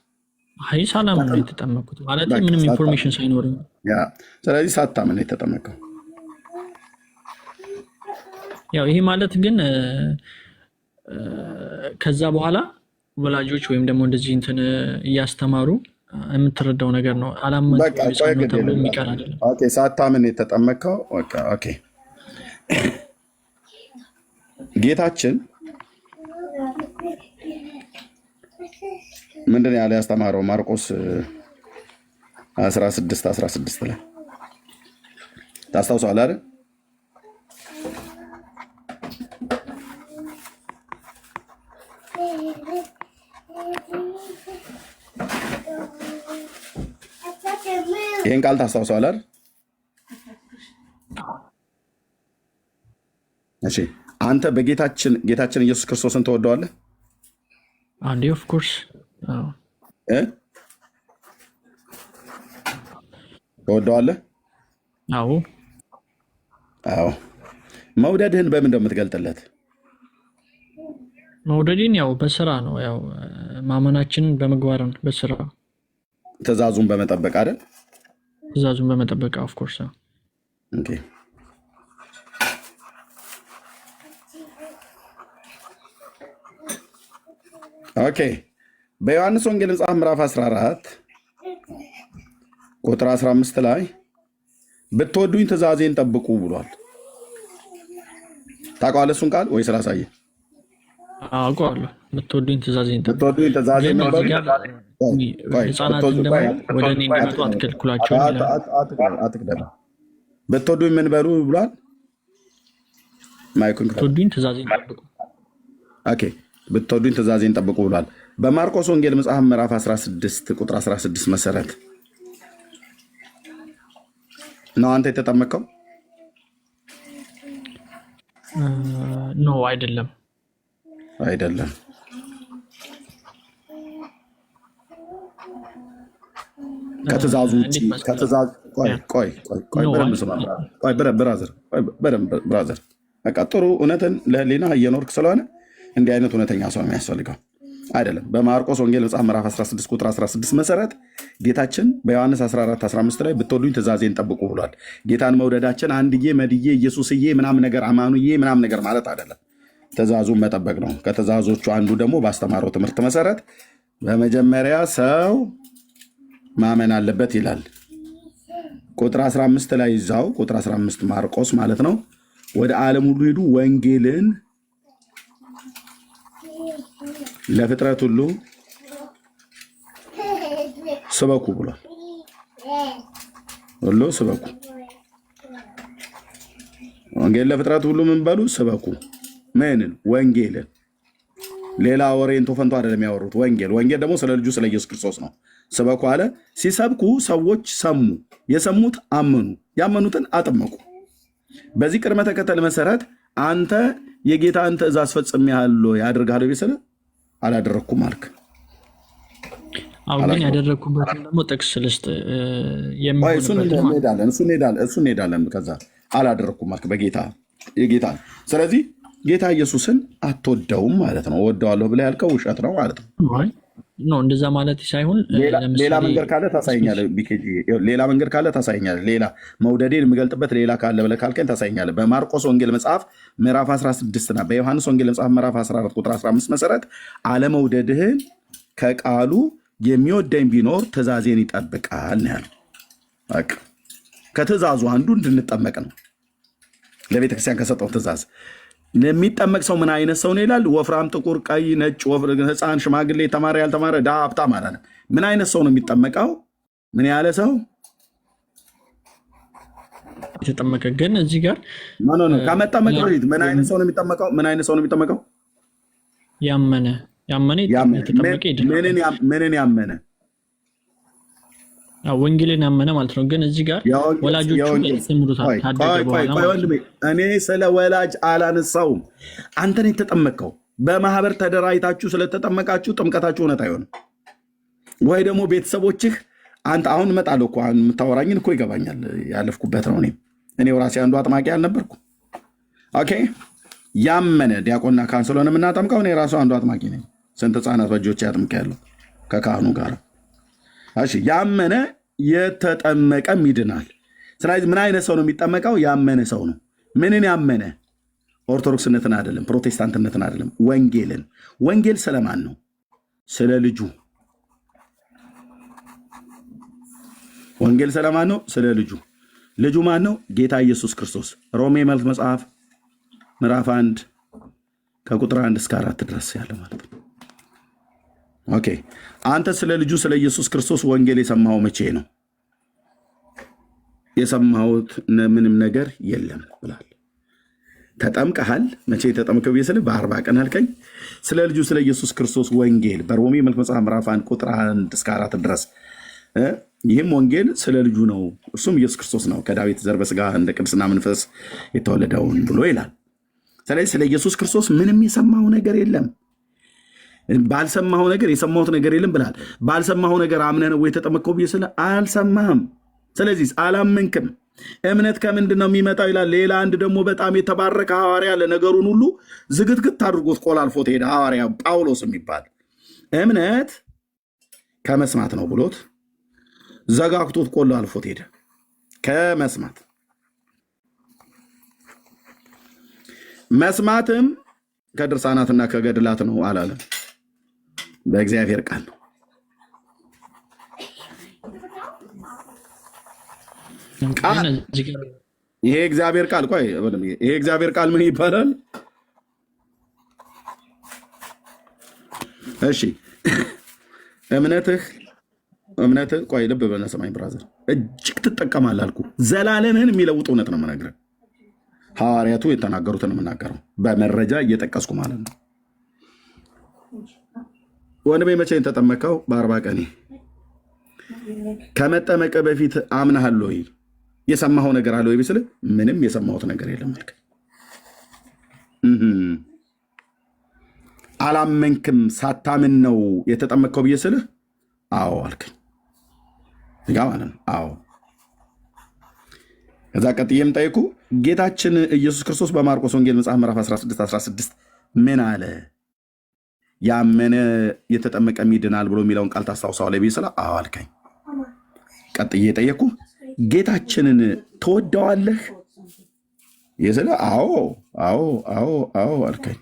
አይ ሳላምን ነው የተጠመቅኩት ማለት ምንም ኢንፎርሜሽን ሳይኖርም። ስለዚህ ሳታምን ነው የተጠመቅከው። ያው ይሄ ማለት ግን ከዛ በኋላ ወላጆች ወይም ደግሞ እንደዚህ እንትን እያስተማሩ የምትረዳው ነገር ነው። አላመንኩም ተብሎ የሚቀር አይደለም። ኦኬ፣ ሳታምን የተጠመቅከው። ኦኬ፣ ጌታችን ምንድን ያለ ያስተማረው ማርቆስ 16 ላይ ታስታውሰዋለህ አይደል? ይህን ቃል ታስታውሰዋለህ? እሺ፣ አንተ ጌታችን ኢየሱስ ክርስቶስን ትወደዋለህ? አንዴ ኦፍ ኮርስ ትወደዋለህ? አዎ። መውደድህን በምን እንደምትገልጥለት? መውደድን ያው በስራ ነው። ያው ማመናችንን በምግባር ነው፣ በስራ ትእዛዙን በመጠበቅ አይደል? ትእዛዙን በመጠበቅ ኦፍ ኮርስ። ኦኬ፣ በዮሐንስ ወንጌል መጽሐፍ ምዕራፍ 14 ቁጥር 15 ላይ ብትወዱኝ ትእዛዜን ጠብቁ ብሏል። ታውቀዋለህ እሱን ቃል ወይ ስላሳየ? አውቀዋለሁ። ብትወዱኝ ትእዛዜን ጠብቁ። ብትወዱኝ ትእዛዜን ግን ነበር። እዚህ ጋር ህፃናትን ደግሞ ወደ እኔ እንዲመጡ አትከልክሏቸው ይላል። አትቅደም። ብትወዱኝ ምን በሉ ብሏል? ማይኩን ብትወዱኝ ትእዛዜን ጠብቁ። ኦኬ፣ ብትወዱኝ ትእዛዜን ጠብቁ ብሏል። በማርቆስ ወንጌል መጽሐፍ ምዕራፍ 16 ቁጥር 16 መሰረት ነው አንተ የተጠመቀው? ኖ አይደለም፣ አይደለም። ከትእዛዙ ውጭ ብራዘር፣ በቃ ጥሩ እውነትን ለህሊና እየኖርክ ስለሆነ እንዲህ አይነት እውነተኛ ሰው የሚያስፈልገው አይደለም። በማርቆስ ወንጌል መጽሐፍ ምዕራፍ 16 ቁጥር 16 መሰረት ጌታችን በዮሐንስ 14 15 ላይ ብትወዱኝ ትእዛዜን ጠብቁ ብሏል። ጌታን መውደዳችን አንድዬ መድዬ ኢየሱስዬ ምናምን ነገር አማኑዬ ምናምን ነገር ማለት አይደለም፣ ትእዛዙን መጠበቅ ነው። ከትእዛዞቹ አንዱ ደግሞ ባስተማረው ትምህርት መሰረት በመጀመሪያ ሰው ማመን አለበት ይላል። ቁጥር 15 ላይ ይዛው ቁጥር 15 ማርቆስ ማለት ነው። ወደ ዓለም ሁሉ ሂዱ ወንጌልን ለፍጥረት ሁሉ ስበኩ ብሏል። ሁሉ ስበኩ፣ ወንጌል ለፍጥረት ሁሉ ምን በሉ ስበኩ። ምንን? ወንጌልን። ሌላ ወሬ እንቶ ፈንቶ አይደለም ያወሩት። ወንጌል ደግሞ ስለ ልጁ ስለ ኢየሱስ ክርስቶስ ነው። ስበኩ አለ። ሲሰብኩ ሰዎች ሰሙ፣ የሰሙት አመኑ፣ ያመኑትን አጠመቁ። በዚህ ቅድመ ተከተል መሰረት አንተ የጌታን ትእዛዝ ፈጽሜያለሁ ያደርጋለሁ ቢሰለ አላደረኩም አልክ። አሁን ግን ያደረኩበትን ደግሞ ጥቅስ ልስጥ። እሱ እንሄዳለን። ከዛ አላደረኩም አልክ በጌታ የጌታ። ስለዚህ ጌታ ኢየሱስን አትወደውም ማለት ነው። እወደዋለሁ ብለህ ያልከው ውሸት ነው ማለት ነው። እንደዛ ማለት ሳይሆን ሌላ መንገድ ካለ ታሳይኛለህ። ሌላ መንገድ ካለ ታሳይኛለህ። ሌላ መውደዴን የምገልጥበት ሌላ ካለ ብለህ ካልከኝ ታሳይኛለህ። በማርቆስ ወንጌል መጽሐፍ ምዕራፍ 16 እና በዮሐንስ ወንጌል መጽሐፍ ምዕራፍ 14 ቁጥር 15 መሰረት አለመውደድህን ከቃሉ የሚወደኝ ቢኖር ትእዛዜን ይጠብቃል ነው ያለው። ከትእዛዙ አንዱ እንድንጠመቅ ነው። ለቤተክርስቲያን ከሰጠው ትእዛዝ የሚጠመቅ ሰው ምን አይነት ሰው ነው ይላል? ወፍራም፣ ጥቁር፣ ቀይ፣ ነጭ፣ ህፃን፣ ሽማግሌ፣ የተማረ፣ ያልተማረ፣ ድሃ፣ ሀብታም አላለም። ምን አይነት ሰው ነው የሚጠመቀው? ምን ያለ ሰው የተጠመቀ? ግን እዚህ ጋር ከመጠመቅ በፊት ምን አይነት ሰው ነው የሚጠመቀው? ምን አይነት ሰው ነው የሚጠመቀው? ያመነ የተጠመቀ ይድናል። ምንን ያመነ? ወንጌልን ያመነ ማለት ነው። ግን እዚህ ጋር ወላጆቹ ያስተምሩታል። እኔ ስለ ወላጅ አላነሳውም። አንተን የተጠመቀው በማህበር ተደራጅታችሁ ስለተጠመቃችሁ ጥምቀታችሁ እውነት አይሆንም ወይ? ደግሞ ቤተሰቦችህ አንተ አሁን እመጣለሁ እኮ የምታወራኝን እኮ ይገባኛል። ያለፍኩበት ነው። እኔ ራሴ አንዱ አጥማቂ አልነበርኩ። ኦኬ፣ ያመነ ዲያቆንና ካህን ስለሆነ የምናጠምቀው እኔ ራሱ አንዱ አጥማቂ ነኝ። ስንት ህፃናት በእጆቼ አጥምቄያለሁ ከካህኑ ጋር። እሺ፣ ያመነ የተጠመቀም ይድናል። ስለዚህ ምን አይነት ሰው ነው የሚጠመቀው? ያመነ ሰው ነው። ምንን ያመነ? ኦርቶዶክስነትን አይደለም፣ ፕሮቴስታንትነትን አይደለም፣ ወንጌልን። ወንጌል ስለማን ነው? ስለ ልጁ። ወንጌል ስለማን ነው? ስለ ልጁ። ልጁ ማን ነው? ጌታ ኢየሱስ ክርስቶስ። ሮሜ መልእክት መጽሐፍ ምዕራፍ 1 ከቁጥር 1 እስከ 4 ድረስ ያለ ማለት ነው። ኦኬ፣ አንተ ስለ ልጁ ስለ ኢየሱስ ክርስቶስ ወንጌል የሰማኸው መቼ ነው? የሰማሁት ምንም ነገር የለም ብላል። ተጠምቀሃል። መቼ ተጠምቀው ብዬ ስልህ በ40 ቀን አልከኝ። ስለ ልጁ ስለ ኢየሱስ ክርስቶስ ወንጌል በሮሜ መልእክት መጽሐፍ ምዕራፍ 1 ቁጥር 1 እስከ 4 ድረስ ይህም ወንጌል ስለ ልጁ ነው፣ እርሱም ኢየሱስ ክርስቶስ ነው፣ ከዳዊት ዘር በስጋ እንደ ቅድስና መንፈስ የተወለደውን ብሎ ይላል። ስለዚህ ስለ ኢየሱስ ክርስቶስ ምንም የሰማው ነገር የለም። ባልሰማው ነገር የሰማሁት ነገር የለም ብላል። ባልሰማው ነገር አምነህ ነው የተጠመቀው ብዬ ስልህ አልሰማህም። ስለዚህ አላመንክም። እምነት ከምንድን ነው የሚመጣው ይላል። ሌላ አንድ ደግሞ በጣም የተባረከ ሐዋርያ ለነገሩን ሁሉ ዝግትግት አድርጎት ቆላልፎት ሄደ። ሐዋርያ ጳውሎስ የሚባል እምነት ከመስማት ነው ብሎት ዘጋግቶት ቆላልፎት ሄደ። ከመስማት መስማትም ከድርሳናትና ከገድላት ነው አላለም። በእግዚአብሔር ቃል ነው። ቃል ይሄ እግዚአብሔር ቃል ቆይ ይሄ እግዚአብሔር ቃል ምን ይባላል? እሺ እምነትህ ቆይ ልብ በለ ሰማኝ ብራዘር፣ እጅግ ትጠቀማለህ አልኩህ። ዘላለምህን የሚለውጥ እውነት ነው የምነግርህ። ሐዋርያቱ የተናገሩትን የምናገረው በመረጃ እየጠቀስኩ ማለት ነው። ወንድሜ መቼ ተጠመቀው? በ40 ቀኔ። ከመጠመቅ በፊት አምናሃል ወይ? የሰማኸው ነገር አለ ወይ ብስልህ ምንም የሰማሁት ነገር የለም አልክ። አላመንክም ሳታምን ነው የተጠመቅከው ብዬ ስልህ አዎ አልከኝ። ጋ ማለት ነው አዎ። ከዛ ቀጥዬም ጠይቁ ጌታችን ኢየሱስ ክርስቶስ በማርቆስ ወንጌል መጽሐፍ ምዕራፍ 16 ምን አለ? ያመነ የተጠመቀ ይድናል ብሎ የሚለውን ቃል ታስታውሰዋለህ ብዬ ስልህ አዎ አልከኝ። ቀጥዬ ጠየቅኩ ጌታችንን ትወደዋለህ ስልህ አዎ አልከኝ።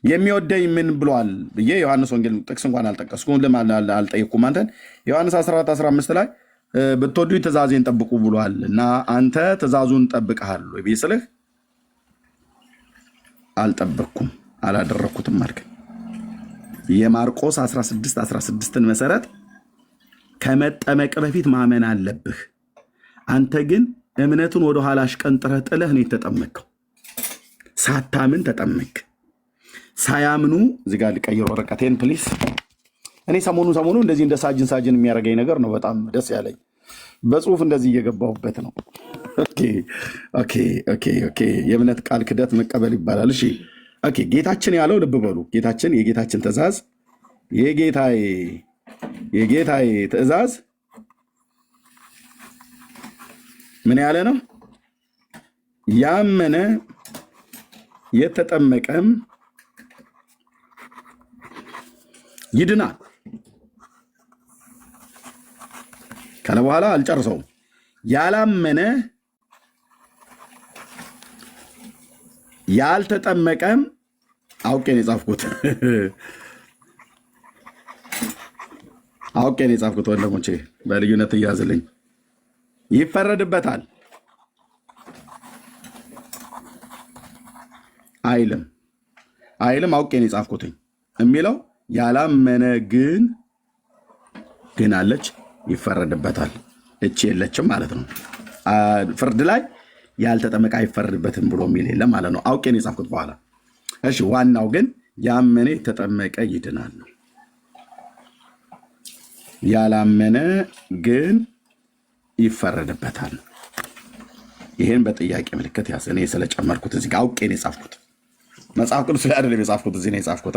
የሚወደኝ ምን ብሏል ብዬ ዮሐንስ ወንጌል ጥቅስ እንኳን አልጠቀስኩም፣ አልጠየቅኩም አንተን። ዮሐንስ 14:15 ላይ ብትወዱኝ ትእዛዜን ጠብቁ ብሏል እና አንተ ትእዛዙን ጠብቀሃል ወይ ብዬ ስልህ አልጠበቅኩም አላደረግኩትም አልከኝ። የማርቆስ 16:16ን መሰረት ከመጠመቅ በፊት ማመን አለብህ። አንተ ግን እምነቱን ወደኋላ አሽቀንጥረህ ጥለህ ነው የተጠመቅከው። ሳታምን ተጠመቅ። ሳያምኑ እዚህ ጋር ልቀይር ወረቀቴን ፕሊስ። እኔ ሰሞኑ እንደዚህ እንደ ሳጅን የሚያደርገኝ ነገር ነው በጣም ደስ ያለኝ። በጽሁፍ እንደዚህ እየገባሁበት ነው። ኦኬ የእምነት ቃል ክደት መቀበል ይባላል። እሺ ኦኬ ጌታችን ያለው ልብ በሉ። የጌታችን ትእዛዝ የጌታዬ ትእዛዝ ምን ያለ ነው? ያመነ የተጠመቀም ይድናል ካለ በኋላ አልጨርሰውም። ያላመነ ያልተጠመቀም አውቄን የጻፍኩት ወንድሞቼ በልዩነት እያዝልኝ ይፈረድበታል አይልም አውቄን የጻፍኩትኝ የሚለው ያላመነ ግን አለች ይፈረድበታል። እቺ የለችም ማለት ነው። ፍርድ ላይ ያልተጠመቀ አይፈረድበትም ብሎ የሚል የለም ማለት ነው። አውቄን የጻፍኩት በኋላ። እሺ ዋናው ግን ያመነ የተጠመቀ ይድናል ነው። ያላመነ ግን ይፈረድበታል። ይህን በጥያቄ ምልክት ያዝ። እኔ ስለጨመርኩት እዚህ አውቄን የጻፍኩት መጽሐፍ ቅዱስ ላይ አይደለም የጻፍኩት፣ እዚህ ነው የጻፍኩት።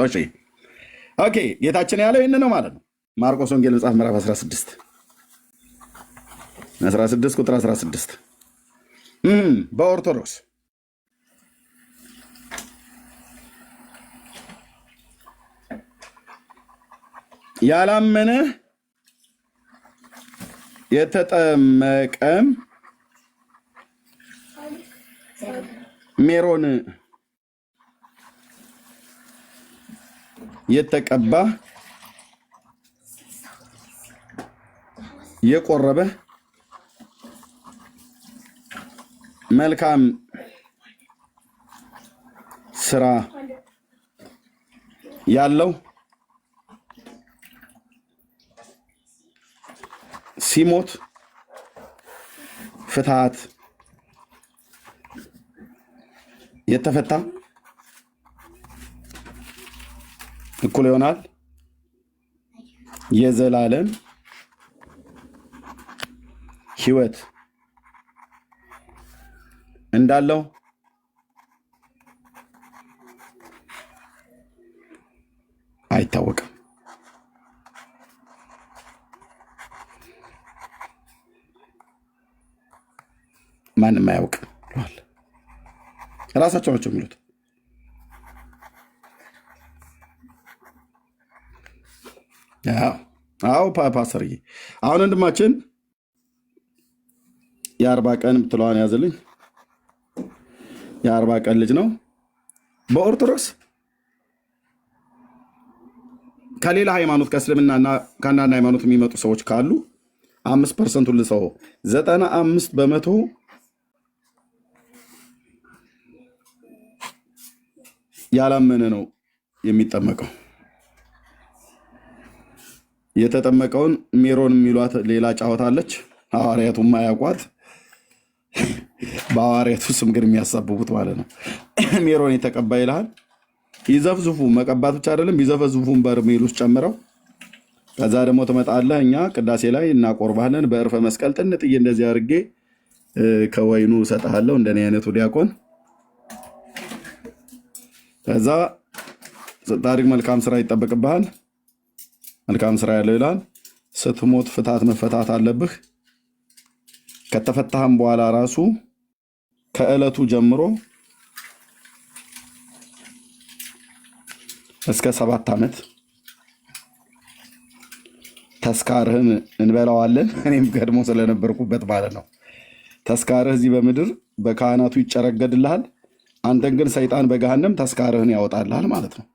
ኦኬ ጌታችን ያለው ይህን ነው ማለት ነው። ማርቆስ ወንጌል መጽሐፍ ምዕራፍ 16 ቁጥር 16 በኦርቶዶክስ ያላመነ የተጠመቀም ሜሮን የተቀባ የቆረበ መልካም ስራ ያለው ሲሞት ፍትሐት የተፈታ እኩል ይሆናል የዘላለም ሕይወት እንዳለው አይታወቅም። ማንም አያውቅም ብለዋል። ራሳቸው ናቸው የሚሉት። አዎ ፓስተርዬ፣ አሁን ወንድማችን የ40 ቀን ብትለዋን ያዝልኝ። የ40 ቀን ልጅ ነው። በኦርቶዶክስ ከሌላ ሃይማኖት ከእስልምናና ከአንዳንድ ሃይማኖት የሚመጡ ሰዎች ካሉ 5% ልሰው 95% ያላመነ ነው የሚጠመቀው። የተጠመቀውን ሜሮን የሚሏት ሌላ ጫወታለች፣ ሐዋርያቱም ማያውቋት በሐዋርያቱ ስም ግን የሚያሳብቡት ማለት ነው። ሜሮን የተቀባ ይልሃል። ይዘፍዝፉ፣ መቀባት ብቻ አይደለም ይዘፈዝፉን በርሜል ውስጥ ጨምረው። ከዛ ደግሞ ትመጣለህ፣ እኛ ቅዳሴ ላይ እናቆርባለን በእርፈ መስቀል ጥንጥዬ እንደዚህ አድርጌ ከወይኑ እሰጥሃለሁ እንደኔ አይነቱ ዲያቆን። ከዛ ታሪክ መልካም ስራ ይጠበቅብሃል። መልካም ስራ ያለው ይላል። ስትሞት ፍታት መፈታት አለብህ። ከተፈታህም በኋላ ራሱ ከዕለቱ ጀምሮ እስከ 7 ዓመት ተስካርህን እንበላዋለን። እኔም ቀድሞ ስለነበርኩበት ማለት ነው። ተስካርህ እዚህ በምድር በካህናቱ ይጨረገድልሃል። አንተን ግን ሰይጣን በገሃነም ተስካርህን ያወጣልሃል ማለት ነው።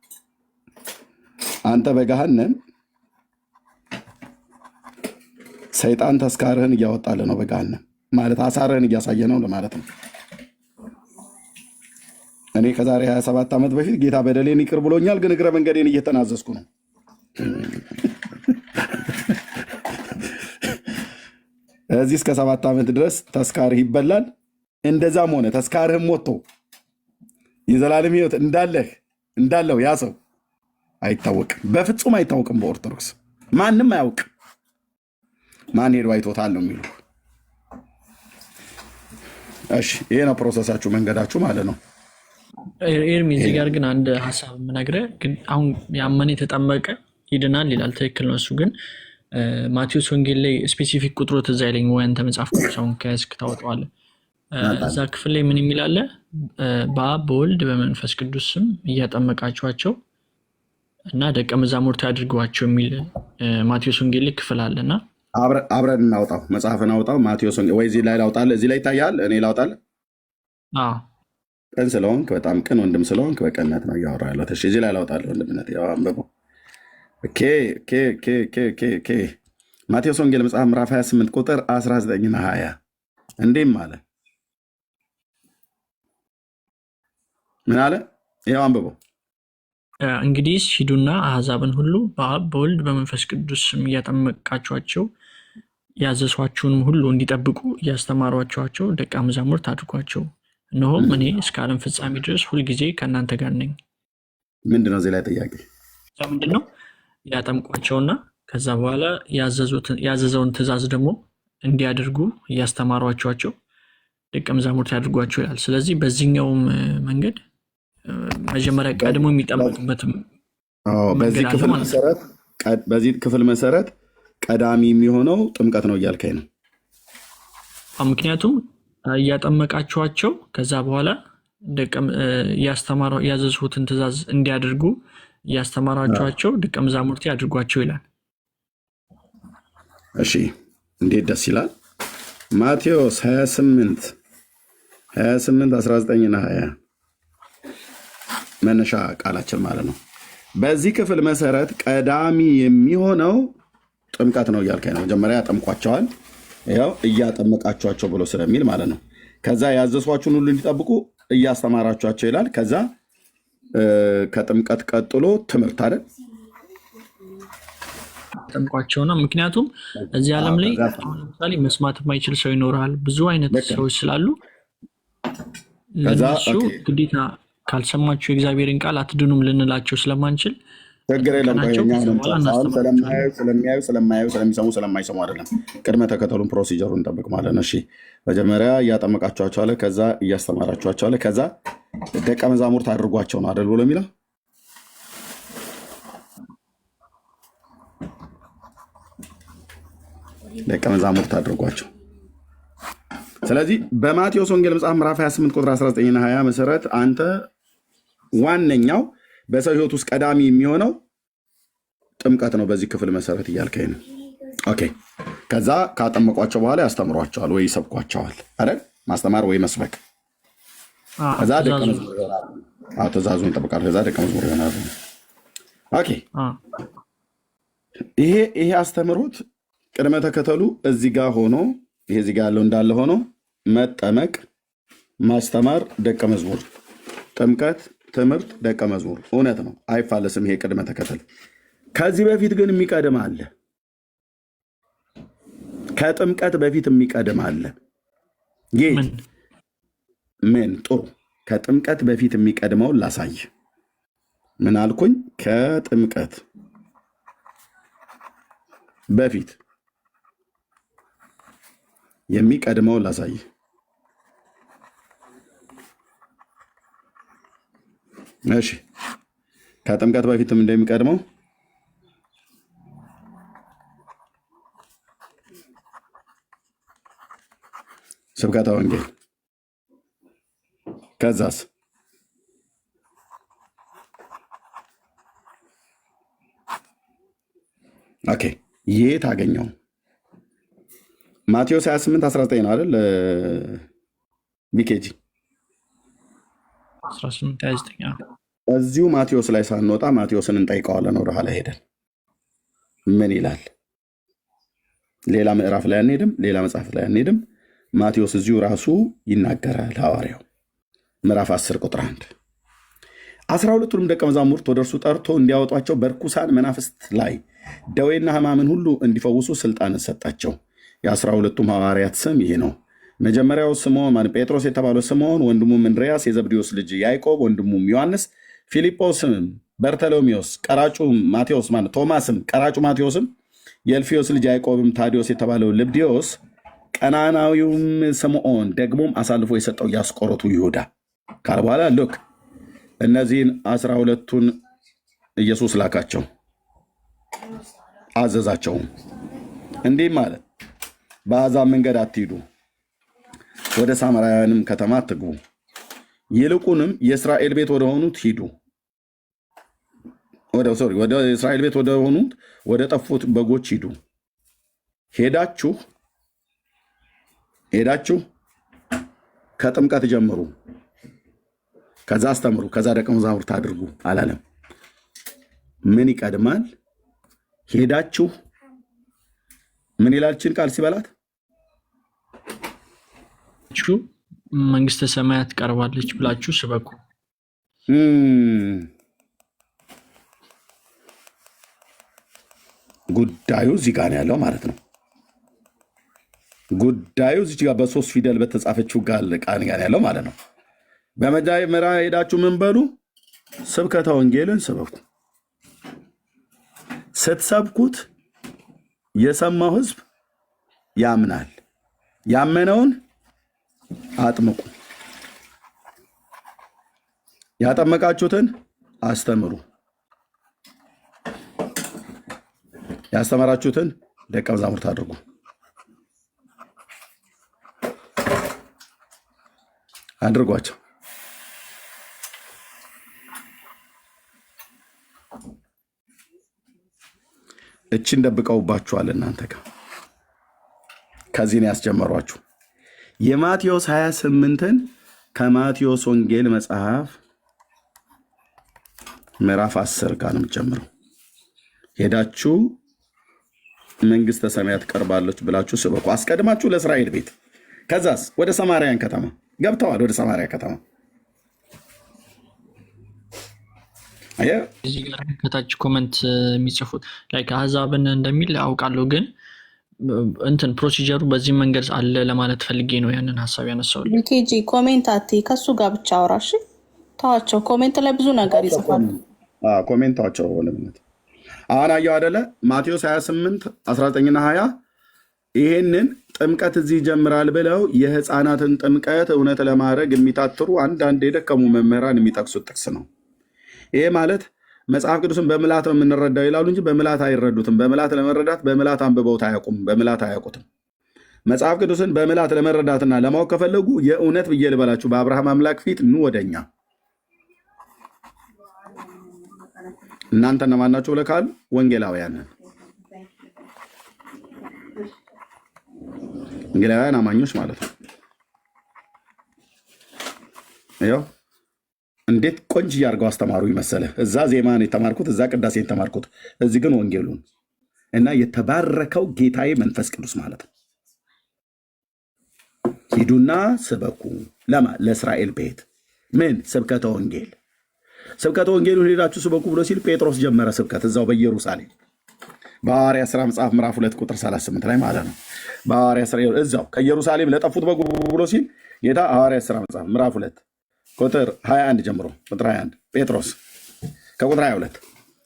አንተ በገሃነም ሰይጣን ተስካርህን እያወጣልህ ነው። በገሃነም ማለት አሳርህን እያሳየ ነው ለማለት ነው። እኔ ከዛሬ 27 ዓመት በፊት ጌታ በደሌን ይቅር ብሎኛል፣ ግን እግረ መንገዴን እየተናዘዝኩ ነው። እዚህ እስከ 7 ዓመት ድረስ ተስካርህ ይበላል። እንደዛም ሆነ ተስካርህም ሞቶ የዘላለም ሕይወት እንዳለው ያ ሰው አይታወቅም፣ በፍጹም አይታወቅም። በኦርቶዶክስ ማንም አያውቅም። ማን ሄዶ አይቶታል ነው የሚሉ። እሺ ይሄ ነው ፕሮሰሳችሁ፣ መንገዳችሁ ማለት ነው። ኤርሚ እዚህ ጋር ግን አንድ ሀሳብ የምነግርህ ግን አሁን ያመነ የተጠመቀ ይድናል ይላል። ትክክል ነው። እሱ ግን ማቴዎስ ወንጌል ላይ ስፔሲፊክ ቁጥሩ ትዝ አይለኝ፣ ወይ አንተ መጽሐፍ ቅዱሳውን ከያዝክ ታወጣዋለህ። እዛ ክፍል ላይ ምን የሚል አለ? በአብ በወልድ በመንፈስ ቅዱስ ስም እያጠመቃችኋቸው እና ደቀ መዛሙርት ያድርጓቸው የሚል ማቴዎስ ወንጌል ላይ ክፍል አለ እና አብረን እናውጣው፣ መጽሐፍን አውጣው። ማቴዎስ ወንጌል ወይ እዚህ ላይ ላውጣልህ? እዚህ ላይ ይታያል። እኔ ላውጣልህ? ቅን ስለሆንክ በጣም ቅን ወንድም ስለሆንክ በቅንነት ነው እያወራ ያለው። እሺ እዚህ ላይ ላውጣልህ ወንድምነት። ያው አንብበው። ማቴዎስ ወንጌል መጽሐፍ ምዕራፍ 28 ቁጥር 19ና 20 እንዲህም አለ። ምን አለ? ያው አንብበው። እንግዲህ ሂዱና አሕዛብን ሁሉ በአብ በወልድ በመንፈስ ቅዱስ ስም እያጠመቃችኋቸው ያዘዝኋችሁንም ሁሉ እንዲጠብቁ እያስተማሯችኋቸው ደቀ መዛሙርት አድርጓቸው። እነሆም እኔ እስከ ዓለም ፍጻሜ ድረስ ሁልጊዜ ከእናንተ ጋር ነኝ። ምንድነው እዚህ ላይ ጥያቄ? ምንድነው? ያጠምቋቸውና ከዛ በኋላ ያዘዘውን ትእዛዝ ደግሞ እንዲያደርጉ እያስተማሯቸው ደቀ መዛሙርት ያድርጓቸው ይላል። ስለዚህ በዚህኛውም መንገድ መጀመሪያ ቀድሞ የሚጠበቅበት በዚህ ክፍል መሰረት ቀዳሚ የሚሆነው ጥምቀት ነው እያልከኝ ነው? ምክንያቱም እያጠመቃችኋቸው ከዛ በኋላ ያዘዝሁትን ትእዛዝ እንዲያደርጉ እያስተማሯቸው ደቀ መዛሙርት ያድርጓቸው ይላል። እሺ እንዴት ደስ ይላል! ማቴዎስ 28 19ና 20 መነሻ ቃላችን ማለት ነው። በዚህ ክፍል መሰረት ቀዳሚ የሚሆነው ጥምቀት ነው እያልከኝ ነው። መጀመሪያ ያጠምቋቸዋል፣ ያው እያጠመቃቸዋቸው ብሎ ስለሚል ማለት ነው። ከዛ ያዘዝኋችሁን ሁሉ እንዲጠብቁ እያስተማራቸዋቸው ይላል። ከዛ ከጥምቀት ቀጥሎ ትምህርት አይደል? ጠምቋቸው ነው። ምክንያቱም እዚህ ዓለም ላይ ለምሳሌ መስማት የማይችል ሰው ይኖራል። ብዙ አይነት ሰዎች ስላሉ ለነሱ ግዴታ ካልሰማችሁ የእግዚአብሔርን ቃል አትድኑም ልንላቸው ስለማንችል ችግር የለም። ስለማያዩ ስለሚሰሙ ስለማይሰሙ አይደለም። ቅድመ ተከተሉን ፕሮሲጀሩን እንጠብቅ ማለት ነው። እሺ መጀመሪያ እያጠመቃችኋቸው አለ፣ ከዛ እያስተማራችኋቸው አለ፣ ከዛ ደቀ መዛሙርት አድርጓቸው ነው አይደል ብሎ የሚለው። ደቀ መዛሙርት አድርጓቸው። ስለዚህ በማቴዎስ ወንጌል መጽሐፍ ምዕራፍ 28 ቁጥር 19ና 20 መሰረት አንተ ዋነኛው በሰው ህይወት ውስጥ ቀዳሚ የሚሆነው ጥምቀት ነው በዚህ ክፍል መሰረት እያልከኝ ነው። ኦኬ። ከዛ ካጠመቋቸው በኋላ ያስተምሯቸዋል ወይ ይሰብኳቸዋል አይደል? ማስተማር ወይ መስበክ። ከዛ ትእዛዙን ይጠብቃሉ። ከዛ ደቀ መዝሙር ይሆናሉ። ኦኬ። ይሄ አስተምሮት ቅድመ ተከተሉ እዚህ ጋር ሆኖ ይሄ እዚህ ጋር ያለው እንዳለ ሆኖ መጠመቅ፣ ማስተማር፣ ደቀ መዝሙር፣ ጥምቀት፣ ትምህርት፣ ደቀ መዝሙር እውነት ነው፣ አይፋለስም። ይሄ ቅድመ ተከተል። ከዚህ በፊት ግን የሚቀድም አለ። ከጥምቀት በፊት የሚቀድም አለ። ይህ ምን ጥሩ። ከጥምቀት በፊት የሚቀድመውን ላሳይ። ምን አልኩኝ? ከጥምቀት በፊት የሚቀድመውን ላሳይ። እሺ፣ ከጥምቀት በፊትም እንደሚቀድመው ስብከተ ወንጌል፣ ከዛስ ኦኬ፣ የት አገኘው? ማቴዎስ 28 19 ነው አይደል? ቢኬጂ 18 እዚሁ ማቴዎስ ላይ ሳንወጣ ማቴዎስን እንጠይቀዋለን። ወደ ኋላ ሄደን ምን ይላል? ሌላ ምዕራፍ ላይ አንሄድም፣ ሌላ መጽሐፍ ላይ አንሄድም። ማቴዎስ እዚሁ ራሱ ይናገራል። ሐዋርያው ምዕራፍ 10 ቁጥር 1 12ቱንም ደቀ መዛሙርት ወደ እርሱ ጠርቶ እንዲያወጧቸው በርኩሳን መናፍስት ላይ ደዌና ሕማምን ሁሉ እንዲፈውሱ ስልጣንን ሰጣቸው። የ12ቱም ሐዋርያት ስም ይሄ ነው። መጀመሪያው ስምዖን ጴጥሮስ የተባለው ስምዖን፣ ወንድሙም እንድርያስ፣ የዘብዴዎስ ልጅ ያዕቆብ፣ ወንድሙም ዮሐንስ፣ ፊልጶስም፣ በርተሎሜዎስ፣ ቀራጩ ማቴዎስ ቶማስም፣ ቀራጩ ማቴዎስም፣ የእልፍዮስ ልጅ ያዕቆብም፣ ታዲዮስ የተባለው ልብድዮስ፣ ቀናናዊውም ስምዖን፣ ደግሞም አሳልፎ የሰጠው ያስቆሮቱ ይሁዳ ካለ በኋላ ሉክ እነዚህን 12ቱን ኢየሱስ ላካቸው፣ አዘዛቸውም እንዲህ ማለት በአሕዛብ መንገድ አትሂዱ፣ ወደ ሳምራውያንም ከተማ አትግቡ፣ ይልቁንም የእስራኤል ቤት ወደሆኑት ሂዱ። ወደ እስራኤል ቤት ወደሆኑት ወደ ጠፉት በጎች ሂዱ። ሄዳችሁ ከጥምቀት ጀምሩ፣ ከዛ አስተምሩ፣ ከዛ ደቀ መዛሙርት አድርጉ አላለም። ምን ይቀድማል? ሄዳችሁ ምን ይላልችን ቃል ሲበላት መንግስተ ሰማያት ቀርባለች ብላችሁ ስበኩ። ጉዳዩ እዚህ ጋር ያለው ማለት ነው። ጉዳዩ እዚህ ጋር በ3 ፊደል በተጻፈችው ቃል ጋር ያለው ማለት ነው። በመጀመሪያ ሄዳችሁ ምን በሉ? ስብከተ ወንጌልን ስበኩ። ስትሰብኩት የሰማው ህዝብ ያምናል። ያመነውን አጥምቁ፣ ያጠመቃችሁትን አስተምሩ፣ ያስተማራችሁትን ደቀ መዛሙርት አድርጉ። አድርጓቸው። እችን ደብቀውባችኋል እናንተ ጋር። ከዚህ ነው ያስጀመሯችሁ። የማቴዎስ 28ን ከማቴዎስ ወንጌል መጽሐፍ ምዕራፍ 10 ጋር ነው የምትጀምረው። ሄዳችሁ መንግስተ ሰማያት ቀርባለች ብላችሁ ስበኩ። አስቀድማችሁ ለእስራኤል ቤት፣ ከዛስ ወደ ሰማርያን ከተማ ገብተዋል። ወደ ሰማርያ ከተማ እዚህ ጋር ከታች ኮመንት የሚጽፉት ላይ አሕዛብን እንደሚል አውቃለሁ፣ ግን እንትን ፕሮሲጀሩ በዚህ መንገድ አለ ለማለት ፈልጌ ነው ያንን ሀሳብ ያነሳው። ኬጂ ኮሜንት ከሱ ጋር ብቻ አውራሽ ተዋቸው። ኮሜንት ላይ ብዙ ነገር ይጽፋሉ። ኮሜንታቸው ለምነት አሁን አየው አይደለ? ማቴዎስ 28 19ና 20 ይሄንን ጥምቀት እዚህ ይጀምራል ብለው የህፃናትን ጥምቀት እውነት ለማድረግ የሚታትሩ አንዳንድ የደከሙ መምህራን የሚጠቅሱት ጥቅስ ነው። ይሄ ማለት መጽሐፍ ቅዱስን በምላት ነው የምንረዳው ይላሉ እንጂ በምላት አይረዱትም። በምላት ለመረዳት በምላት አንብበውት አያውቁም። በምላት አያውቁትም። መጽሐፍ ቅዱስን በምላት ለመረዳትና ለማወቅ ከፈለጉ የእውነት ብዬ ልበላችሁ በአብርሃም አምላክ ፊት ኑ ወደኛ። እናንተ እነማን ናችሁ ብለህ ካሉ ወንጌላውያንን፣ ወንጌላውያን አማኞች ማለት ነው። ያው እንዴት ቆንጆ አድርገው አስተማሩ ይመሰለህ። እዛ ዜማን የተማርኩት፣ እዛ ቅዳሴን የተማርኩት፣ እዚህ ግን ወንጌሉን እና የተባረከው ጌታዬ መንፈስ ቅዱስ ማለት ነው። ሂዱና ስበኩ ለማ ለእስራኤል ቤት ምን ስብከተ ወንጌል ስብከተ ወንጌል ሄዳችሁ ስበኩ ብሎ ሲል ጴጥሮስ ጀመረ ስብከት እዛው በኢየሩሳሌም በሐዋርያት ሥራ መጽሐፍ ምዕራፍ 2 ቁጥር 38 ላይ ማለት ነው። በሐዋርያት ሥራ እዛው ከኢየሩሳሌም ለጠፉት በጉ ብሎ ሲል ጌታ ሐዋርያት ሥራ መጽሐፍ ምዕራፍ 2 ቁጥር 21 ጀምሮ ቁጥር 21 ጴጥሮስ ከቁጥር 22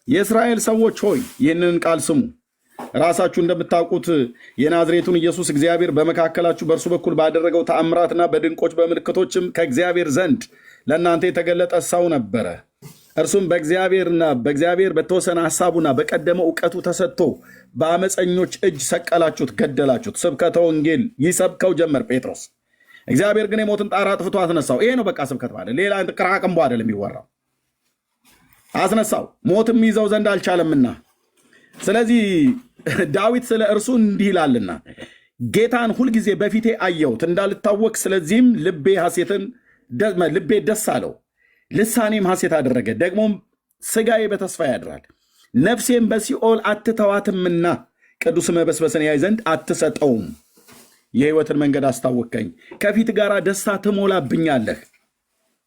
የእስራኤል ሰዎች ሆይ ይህንን ቃል ስሙ። ራሳችሁ እንደምታውቁት የናዝሬቱን ኢየሱስ እግዚአብሔር በመካከላችሁ በእርሱ በኩል ባደረገው ተአምራትና በድንቆች በምልክቶችም ከእግዚአብሔር ዘንድ ለእናንተ የተገለጠ ሰው ነበረ። እርሱም በእግዚአብሔር በተወሰነ ሐሳቡና በቀደመ እውቀቱ ተሰጥቶ በአመፀኞች እጅ ሰቀላችሁት፣ ገደላችሁት። ስብከተ ወንጌል ይሰብከው ጀመር ጴጥሮስ። እግዚአብሔር ግን የሞትን ጣር አጥፍቶ አስነሳው። ይሄ ነው በቃ ስብከት ማለት፣ ሌላ ቅራቅንቦ አይደለም የሚወራው። አስነሳው፣ ሞትም ይዘው ዘንድ አልቻለምና። ስለዚህ ዳዊት ስለ እርሱ እንዲህ ይላልና ጌታን ሁልጊዜ በፊቴ አየሁት እንዳልታወቅ፣ ስለዚህም ልቤ ደስ አለው፣ ልሳኔም ሐሴት አደረገ። ደግሞም ሥጋዬ በተስፋ ያድራል፣ ነፍሴም በሲኦል አትተዋትምና ቅዱስ መበስበስን ያይ ዘንድ አትሰጠውም። የሕይወትን መንገድ አስታወቀኝ፣ ከፊት ጋር ደስታ ትሞላብኛለህ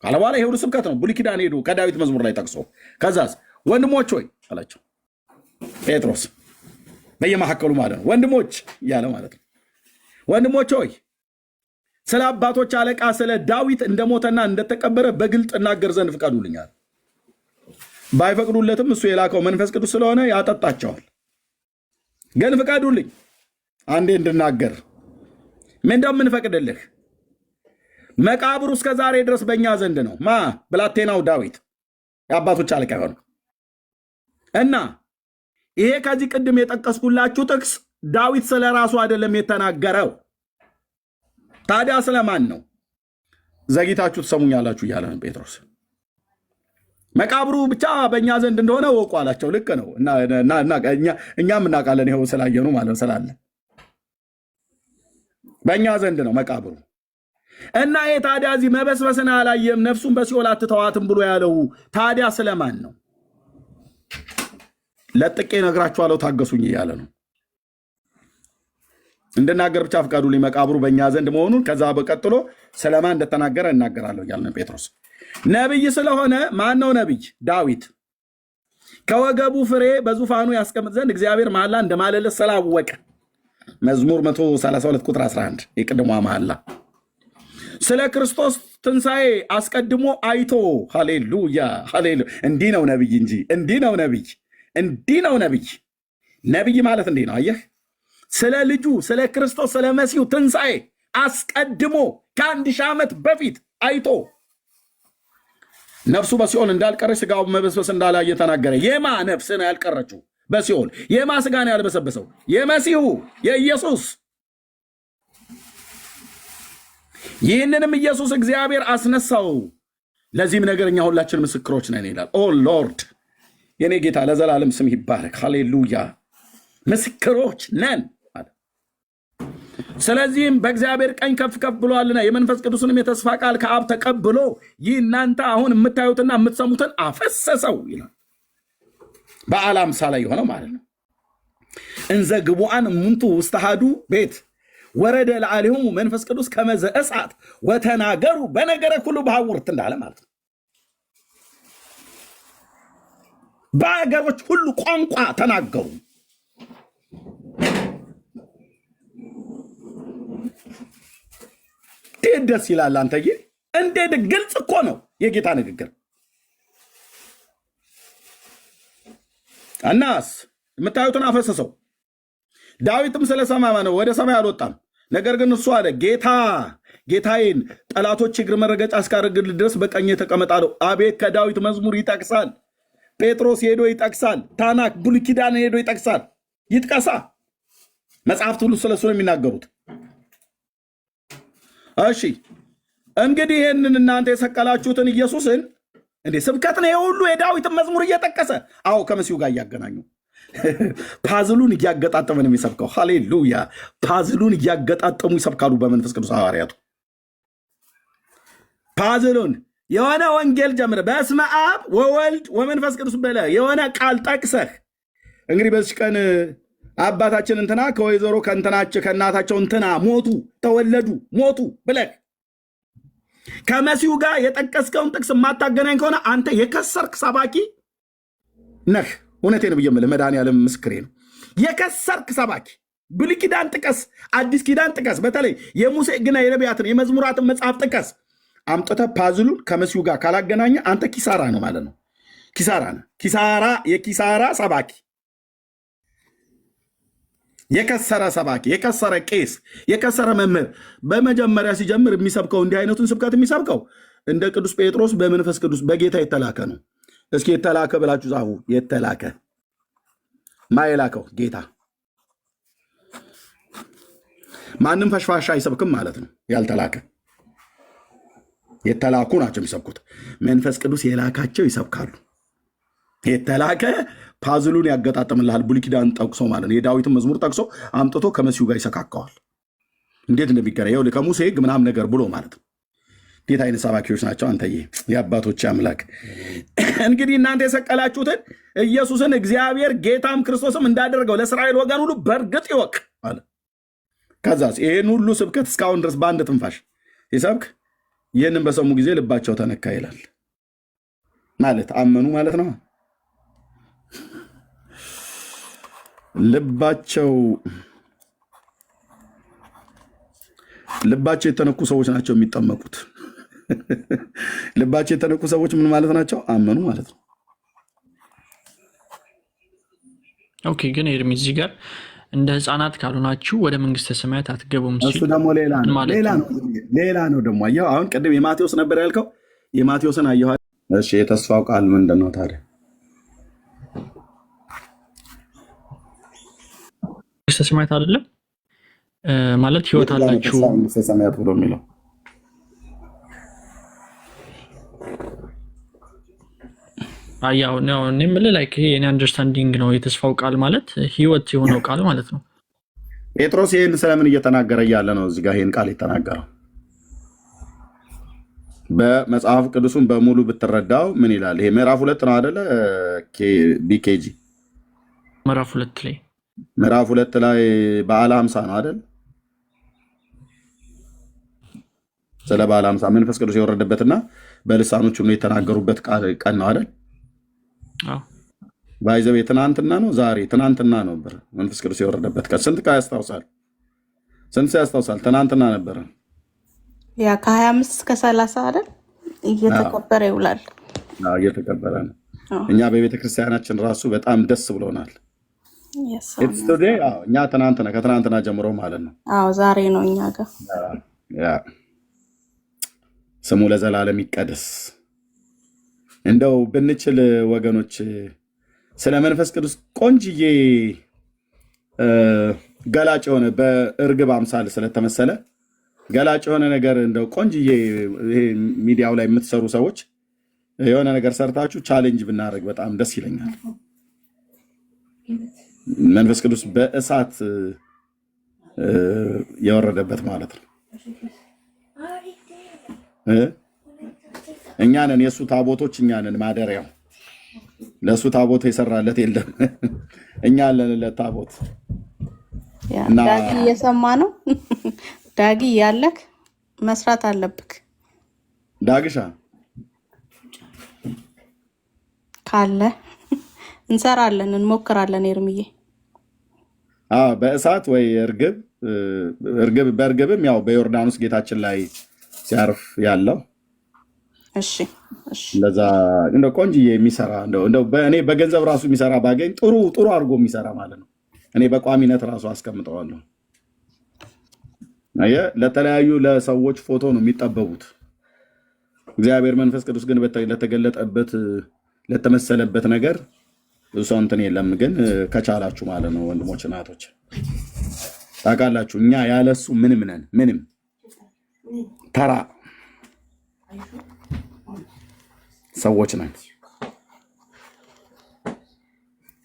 ካለ በኋላ ይሄ ሁሉ ስብከት ነው። ብሉይ ኪዳን ሄዱ ከዳዊት መዝሙር ላይ ጠቅሶ ከዛስ ወንድሞች ሆይ አላቸው ጴጥሮስ በየመካከሉ ማለት ነው። ወንድሞች እያለ ማለት ነው። ወንድሞች ሆይ ስለ አባቶች አለቃ ስለ ዳዊት እንደሞተና እንደተቀበረ በግልጥ እናገር ዘንድ ፍቀዱልኛል። ባይፈቅዱለትም እሱ የላከው መንፈስ ቅዱስ ስለሆነ ያጠጣቸዋል። ግን ፍቀዱልኝ አንዴ እንድናገር። ምን እንደምንፈቅድልህ መቃብሩ እስከ ዛሬ ድረስ በእኛ ዘንድ ነው። ብላቴናው ዳዊት የአባቶች አለቃ ሆነ እና ይሄ ከዚህ ቅድም የጠቀስኩላችሁ ጥቅስ ዳዊት ስለ ራሱ አይደለም የተናገረው። ታዲያ ስለማን ነው? ዘግይታችሁ ትሰሙኛላችሁ እያለ ነው ጴጥሮስ። መቃብሩ ብቻ በእኛ ዘንድ እንደሆነ ወቁ አላቸው። ልክ ነው። እኛም እናውቃለን፣ ይኸው ስላየኑ ማለት ስላለ በእኛ ዘንድ ነው መቃብሩ። እና ይሄ ታዲያ እዚህ መበስበስን አላየም ነፍሱን በሲኦል አትተዋትም ብሎ ያለው ታዲያ ስለማን ነው? ለጥቄ ነግራችኋለሁ ታገሱኝ እያለ ነው። እንድናገር ብቻ ፍቃዱልኝ፣ መቃብሩ በእኛ ዘንድ መሆኑን። ከዛ በቀጥሎ ስለማን እንደተናገረ እናገራለሁ እያለ ነው ጴጥሮስ። ነቢይ ስለሆነ ማን ነው ነቢይ? ዳዊት ከወገቡ ፍሬ በዙፋኑ ያስቀምጥ ዘንድ እግዚአብሔር መሐላ እንደማለለት ስላወቀ መዝሙር 132 ቁጥር 11 የቅድሟ መሐላ ስለ ክርስቶስ ትንሣኤ አስቀድሞ አይቶ ሃሌሉያ ሃሌሉያ። እንዲህ ነው ነቢይ እንጂ እንዲህ ነው ነቢይ እንዲህ ነው ነቢይ። ነቢይ ማለት እንዲህ ነው። አየህ፣ ስለ ልጁ ስለ ክርስቶስ ስለ መሲሁ ትንሣኤ አስቀድሞ ከ1000 ዓመት በፊት አይቶ ነፍሱ በሲኦል እንዳልቀረች ሥጋው መበስበስ እንዳላየ ተናገረ። የማ ነፍስ ነው ያልቀረችው በሲኦል? የማ ሥጋ ነው ያልበሰበሰው? የመሲሁ የኢየሱስ። ይህንንም ኢየሱስ እግዚአብሔር አስነሳው። ለዚህም ነገር እኛ ሁላችን ምስክሮች ነን ይላል። ኦ ሎርድ፣ የኔ ጌታ ለዘላለም ስም ይባረክ። ሃሌሉያ፣ ምስክሮች ነን። ስለዚህም በእግዚአብሔር ቀኝ ከፍ ከፍ ብሏልና የመንፈስ ቅዱስንም የተስፋ ቃል ከአብ ተቀብሎ ይህ እናንተ አሁን የምታዩትና የምትሰሙትን አፈሰሰው ይላል። በዓለ ሃምሳ ላይ የሆነው ማለት ነው። እንዘ ግቡአን እሙንቱ ውስተ አሐዱ ቤት ወረደ ለዓሌሆሙ መንፈስ ቅዱስ ከመዘ እሳት ወተናገሩ በነገረ ሁሉ በሐውርት እንዳለ ማለት ነው። በአገሮች ሁሉ ቋንቋ ተናገሩ። እንዴት ደስ ይላል! አንተዬ እንዴት ግልጽ እኮ ነው የጌታ ንግግር። እናስ የምታዩትን አፈሰሰው። ዳዊትም ስለሰማ ነው ወደ ሰማይ አልወጣም። ነገር ግን እሱ አለ ጌታዬን ጠላቶች እግር መረገጫ እስካደርግልህ ድረስ በቀኜ ተቀመጥ አለው። አቤት ከዳዊት መዝሙር ይጠቅሳል። ጴጥሮስ ሄዶ ይጠቅሳል። ታናክ ብሉይ ኪዳን ሄዶ ይጠቅሳል። ይጥቀሳ። መጽሐፍት ሁሉ ስለሱ ነው የሚናገሩት። እሺ እንግዲህ ይህንን እናንተ የሰቀላችሁትን ኢየሱስን እንዴ ስብከት ነው የሁሉ የዳዊትን መዝሙር እየጠቀሰ አዎ ከመሲሁ ጋር እያገናኙ ፓዝሉን እያገጣጠመ ነው የሚሰብከው። ሃሌሉያ! ፓዝሉን እያገጣጠሙ ይሰብካሉ በመንፈስ ቅዱስ ሐዋርያቱ። ፓዝሉን የሆነ ወንጌል ጀምረ በስመ አብ ወወልድ ወመንፈስ ቅዱስ በለ የሆነ ቃል ጠቅሰህ እንግዲህ በዚህ ቀን አባታችን እንትና ከወይዘሮ ከእናታቸው እንትና ሞቱ፣ ተወለዱ፣ ሞቱ ብለህ ከመሲሁ ጋር የጠቀስከውን ጥቅስ የማታገናኝ ከሆነ አንተ የከሰርክ ሰባኪ ነህ። እውነቴን ብዬ የምልህ መድኃኒዓለም ምስክሬ ነው። የከሰርክ ሰባኪ ብሉይ ኪዳን ጥቀስ፣ አዲስ ኪዳን ጥቀስ፣ በተለይ የሙሴ ግና የነቢያትን የመዝሙራትን መጽሐፍ ጥቀስ። አምጥተህ ፓዝሉን ከመሲሁ ጋር ካላገናኘ አንተ ኪሳራ ነው ማለት ነው። ኪሳራ ነው። የኪሳራ ሰባኪ፣ የከሰረ ሰባኪ፣ የከሰረ ቄስ፣ የከሰረ መምህር። በመጀመሪያ ሲጀምር የሚሰብከው እንዲህ አይነቱን ስብከት የሚሰብከው እንደ ቅዱስ ጴጥሮስ በመንፈስ ቅዱስ በጌታ የተላከ ነው። እስኪ የተላከ ብላችሁ ጻፉ። የተላከ ማ የላከው? ጌታ። ማንም ፈሽፋሻ አይሰብክም ማለት ነው። ያልተላከ የተላኩ ናቸው የሚሰብኩት። መንፈስ ቅዱስ የላካቸው ይሰብካሉ። የተላከ ፓዝሉን ያገጣጥምልሃል። ብሉይ ኪዳን ጠቅሶ ማለት ነው። የዳዊትን መዝሙር ጠቅሶ አምጥቶ ከመሲሁ ጋር ይሰካከዋል። እንዴት እንደሚገራ ይኸውልህ፣ ከሙሴ ሕግ ምናምን ነገር ብሎ ማለት ነው። እንዴት አይነት ሰባኪዎች ናቸው! አንተዬ የአባቶች አምላክ። እንግዲህ እናንተ የሰቀላችሁትን ኢየሱስን እግዚአብሔር ጌታም ክርስቶስም እንዳደረገው ለእስራኤል ወገን ሁሉ በእርግጥ ይወቅ አለ። ከዛስ ይህን ሁሉ ስብከት እስካሁን ድረስ በአንድ ትንፋሽ ይሰብክ። ይህንን በሰሙ ጊዜ ልባቸው ተነካ ይላል። ማለት አመኑ ማለት ነው። ልባቸው የተነኩ ሰዎች ናቸው የሚጠመቁት። ልባቸው የተነኩ ሰዎች ምን ማለት ናቸው? አመኑ ማለት ነው። ኦኬ። ግን ኤርሚ እዚህ ጋር እንደ ህፃናት ካልሆናችሁ ወደ መንግስተ ሰማያት አትገቡም። እሱ ደግሞ ሌላ ነው ደግሞ። አየኸው፣ አሁን ቅድም የማቴዎስ ነበር ያልከው፣ የማቴዎስን አየኸው። እሺ፣ የተስፋው ቃል ምንድን ነው ታዲያ? መንግስተ ሰማያት አይደለም ማለት ህይወት አላችሁ መንግስተ ሰማያት ብሎ የሚለው አያው ነው። እኔ የምልህ ላይክ ይሄ የኔ አንደርስታንዲንግ ነው። የተስፋው ቃል ማለት ህይወት የሆነው ቃል ማለት ነው። ጴጥሮስ ይህን ስለምን እየተናገረ እያለ ነው እዚህ ጋር ይህን ቃል የተናገረው? በመጽሐፍ ቅዱሱን በሙሉ ብትረዳው ምን ይላል? ይሄ ምዕራፍ 2 ነው አይደለ? ቢኬጂ ምዕራፍ 2 ላይ በዓለ ሃምሳ ነው አይደል? ስለ በዓለ ሃምሳ መንፈስ ቅዱስ የወረደበትና በልሳኖች ሁሉ የተናገሩበት ቀን ነው አይደል? ባይዘው ትናንትና ነው ዛሬ ትናንትና ነበር መንፈስ ቅዱስ የወረደበት ቀን። ስንት ቀን ያስታውሳል? ስንት ሰው ያስታውሳል? ትናንትና ነበረ። ያ ከ25 እስከ 30 አይደል? እየተከበረ ይውላል። እየተከበረ ነው። እኛ በቤተ ክርስቲያናችን ራሱ በጣም ደስ ብሎናል። እኛ ከትናንትና ጀምሮ ማለት ነው። ዛሬ ነው እኛ ጋር። ስሙ ለዘላለም ይቀደስ። እንደው ብንችል ወገኖች ስለ መንፈስ ቅዱስ ቆንጅዬ ገላጭ የሆነ በእርግብ አምሳል ስለተመሰለ ገላጭ የሆነ ነገር እንደው ቆንጅዬ ይሄ ሚዲያው ላይ የምትሰሩ ሰዎች የሆነ ነገር ሰርታችሁ ቻሌንጅ ብናደርግ በጣም ደስ ይለኛል። መንፈስ ቅዱስ በእሳት የወረደበት ማለት ነው። እኛንን የእሱ ታቦቶች፣ እኛንን ማደሪያው። ለእሱ ታቦት የሰራለት የለም። እኛ አለንለት ታቦት። ዳጊ እየሰማ ነው። ዳጊ ያለክ መስራት አለብክ። ዳግሻ ካለ እንሰራለን፣ እንሞክራለን። ኤርምዬ በእሳት ወይ በእርግብም ያው በዮርዳኖስ ጌታችን ላይ ሲያርፍ ያለው እንደዛ እንደው ቆንጅዬ የሚሰራ እንደው እኔ በገንዘብ ራሱ የሚሰራ ባገኝ ጥሩ አድርጎ የሚሰራ ማለት ነው። እኔ በቋሚነት ራሱ አስቀምጠዋለሁ። ለተለያዩ ለሰዎች ፎቶ ነው የሚጠበቡት። እግዚአብሔር መንፈስ ቅዱስ ግን ለተገለጠበት ለተመሰለበት ነገር ሰው እንትን የለም። ግን ከቻላችሁ ማለት ነው ወንድሞች እናቶች፣ ታውቃላችሁ እኛ ያለሱ ምንም ነን፣ ምንም ተራ ሰዎች ነን።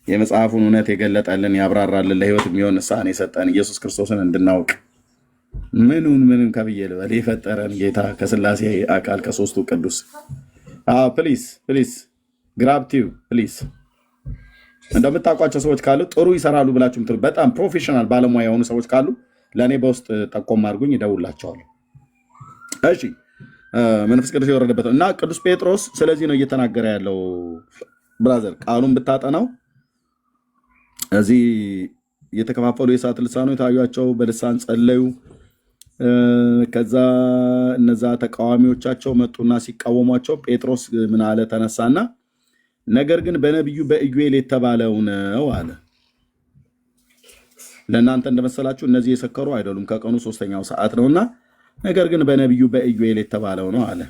የመጽሐፉን እውነት የገለጠልን ያብራራልን ለህይወት የሚሆን ንስሐን የሰጠን ኢየሱስ ክርስቶስን እንድናውቅ ምንም ከብዬ ልበል የፈጠረን ጌታ ከስላሴ አካል ከሶስቱ ቅዱስ ፕሊዝ ግራብ ቲዩ ፕሊዝ እንደምታውቋቸው ሰዎች ካሉ ጥሩ ይሰራሉ ብላችሁ ምትሉ በጣም ፕሮፌሽናል ባለሙያ የሆኑ ሰዎች ካሉ ለእኔ በውስጥ ጠቆም አድርጉኝ፣ ይደውላቸዋለሁ። እሺ መንፈስ ቅዱስ የወረደበት እና ቅዱስ ጴጥሮስ ስለዚህ ነው እየተናገረ ያለው። ብራዘር ቃሉን ብታጠናው እዚህ የተከፋፈሉ የእሳት ልሳኖች ታዩአቸው፣ በልሳን ጸለዩ። ከዛ እነዛ ተቃዋሚዎቻቸው መጡና ሲቃወሟቸው ጴጥሮስ ምን አለ? ተነሳና ነገር ግን በነቢዩ በኢዩኤል የተባለው ነው አለ። ለእናንተ እንደመሰላችሁ እነዚህ የሰከሩ አይደሉም፣ ከቀኑ 3ኛው ሰዓት ነውና፣ ነገር ግን በነቢዩ በኢዩኤል የተባለው ነው አለ።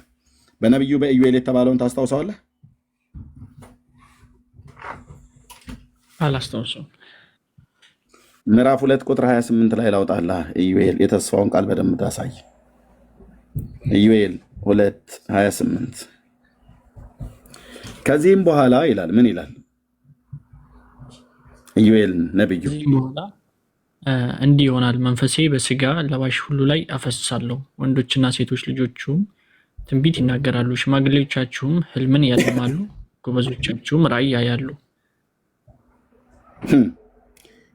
በነቢዩ በኢዩኤል የተባለውን ታስታውሰዋለህ? አላስታውሰውም። ምዕራፍ 2 ቁጥር 28 ላይ ላውጣልህ። ኢዩኤል የተስፋውን ቃል በደንብ ታሳይ። ኢዩኤል 2:28 ከዚህም በኋላ ይላል። ምን ይላል? ኢዩኤል ነብዩ ከዚህም በኋላ እንዲህ ይሆናል፣ መንፈሴ በስጋ ለባሽ ሁሉ ላይ አፈስሳለሁ። ወንዶችና ሴቶች ልጆቹም ትንቢት ይናገራሉ፣ ሽማግሌዎቻችሁም ህልምን ያልማሉ፣ ጎበዞቻችሁም ራእይ ያያሉ።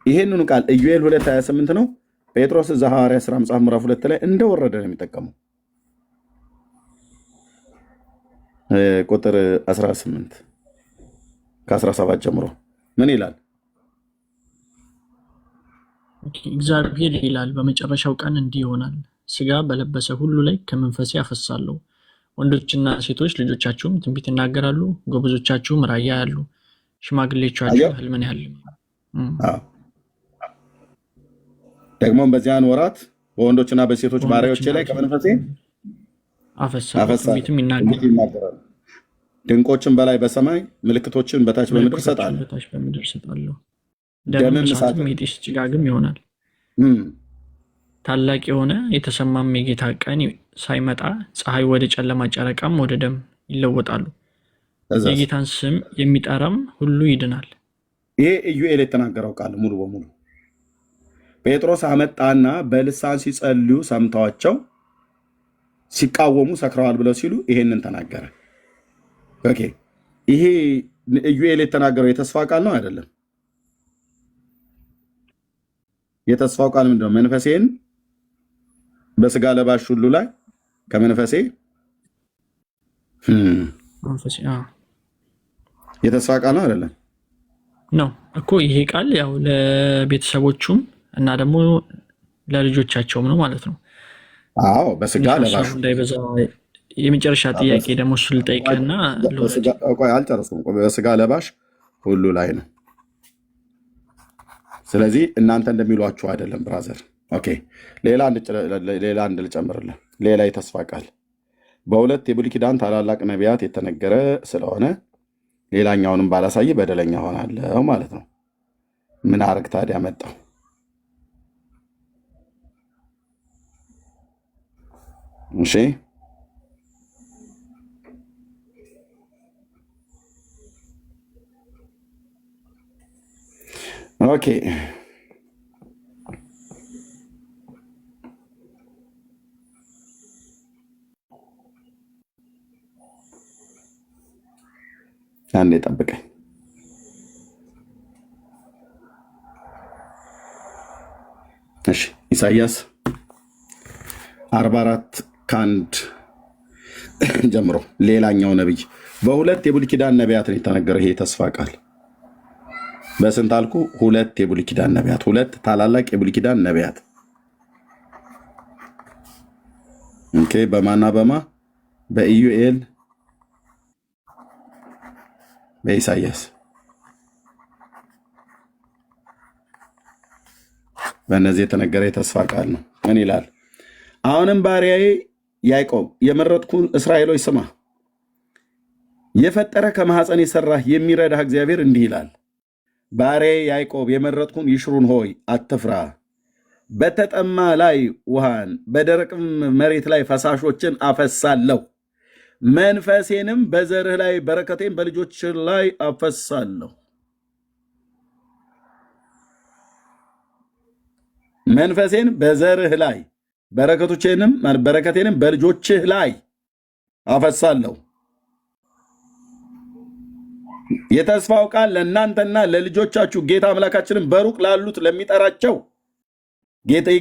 ይሄንኑ ቃል ኢዩኤል 2:28 ነው። ጴጥሮስ እዛ ሐዋርያ ሥራ መጽሐፍ ምዕራፍ 2 ላይ እንደወረደ ነው የሚጠቀመው። ቁጥር 18 ከ17 ጀምሮ ምን ይላል? እግዚአብሔር ይላል፣ በመጨረሻው ቀን እንዲህ ይሆናል፣ ስጋ በለበሰ ሁሉ ላይ ከመንፈሴ አፈሳለሁ። ወንዶችና ሴቶች ልጆቻችሁም ትንቢት ይናገራሉ፣ ጎበዞቻችሁም ራእይ ያያሉ፣ ሽማግሌዎቻችሁ ህልምን ያልማሉ። ደግሞም በዚያን ወራት በወንዶችና በሴቶች ባሪያዎቼ ላይ ከመንፈሴ አፈሳለሁ፣ ትንቢትም ይናገራሉ። ድንቆችን በላይ በሰማይ ምልክቶችን በታች በምድር እሰጣለሁ። ደምም እሳትም የጢስ ጭጋግም ይሆናል። ታላቅ የሆነ የተሰማም የጌታ ቀን ሳይመጣ ፀሐይ ወደ ጨለማ፣ ጨረቃም ወደ ደም ይለወጣሉ። የጌታን ስም የሚጠራም ሁሉ ይድናል። ይሄ ኢዩኤል የተናገረው ቃል ሙሉ በሙሉ ጴጥሮስ አመጣና በልሳን ሲጸልዩ ሰምተዋቸው ሲቃወሙ ሰክረዋል ብለው ሲሉ ይሄንን ተናገረ። ኦኬ፣ ይሄ ኢዩኤል የተናገረው የተስፋ ቃል ነው አይደለም? የተስፋው ቃል ምንድነው? መንፈሴን በስጋ ለባሽ ሁሉ ላይ ከመንፈሴ የተስፋ ቃል ነው አይደለም? ነው እኮ ይሄ ቃል ያው ለቤተሰቦቹም እና ደግሞ ለልጆቻቸውም ነው ማለት ነው። አዎ በስጋ ለባሽ እንዳይበዛ። የመጨረሻ ጥያቄ ደግሞ እሱ ልጠይቅህና አልጨረስኩም። በስጋ ለባሽ ሁሉ ላይ ነው። ስለዚህ እናንተ እንደሚሏችሁ አይደለም ብራዘር። ኦኬ፣ ሌላ አንድ ልጨምርልህ። ሌላ የተስፋ ቃል በሁለት የብሉይ ኪዳን ታላላቅ ነቢያት የተነገረ ስለሆነ ሌላኛውንም ባላሳይ በደለኛ ሆናለሁ ማለት ነው። ምን አረግ ታዲያ መጣው? እሺ ኦኬ፣ አንዴ ጠብቀኝ። እሺ ኢሳይያስ 44 ከአንድ ጀምሮ ሌላኛው ነቢይ በሁለት የብሉይ ኪዳን ነቢያት ነው የተነገረው ይሄ ተስፋ ቃል። በስንት አልኩ? ሁለት የብሉይ ኪዳን ነቢያት፣ ሁለት ታላላቅ የብሉይ ኪዳን ነቢያት። ኦኬ፣ በማና በማ? በኢዩኤል፣ በኢሳይያስ። በእነዚህ የተነገረ የተስፋ ቃል ነው። ምን ይላል? አሁንም ባሪያዬ ያዕቆብ የመረጥኩን እስራኤሎች ስማ፣ የፈጠረ ከማኅፀን የሰራህ የሚረዳህ እግዚአብሔር እንዲህ ይላል፣ ባሪያዬ ያዕቆብ የመረጥኩን ይሽሩን ሆይ አትፍራ። በተጠማ ላይ ውሃን በደረቅም መሬት ላይ ፈሳሾችን አፈሳለሁ። መንፈሴንም በዘርህ ላይ በረከቴን በልጆች ላይ አፈሳለሁ። መንፈሴን በዘርህ ላይ በረከቴንም በልጆችህ ላይ አፈሳለሁ። የተስፋው ቃል ለእናንተና ለልጆቻችሁ ጌታ አምላካችንን በሩቅ ላሉት ለሚጠራቸው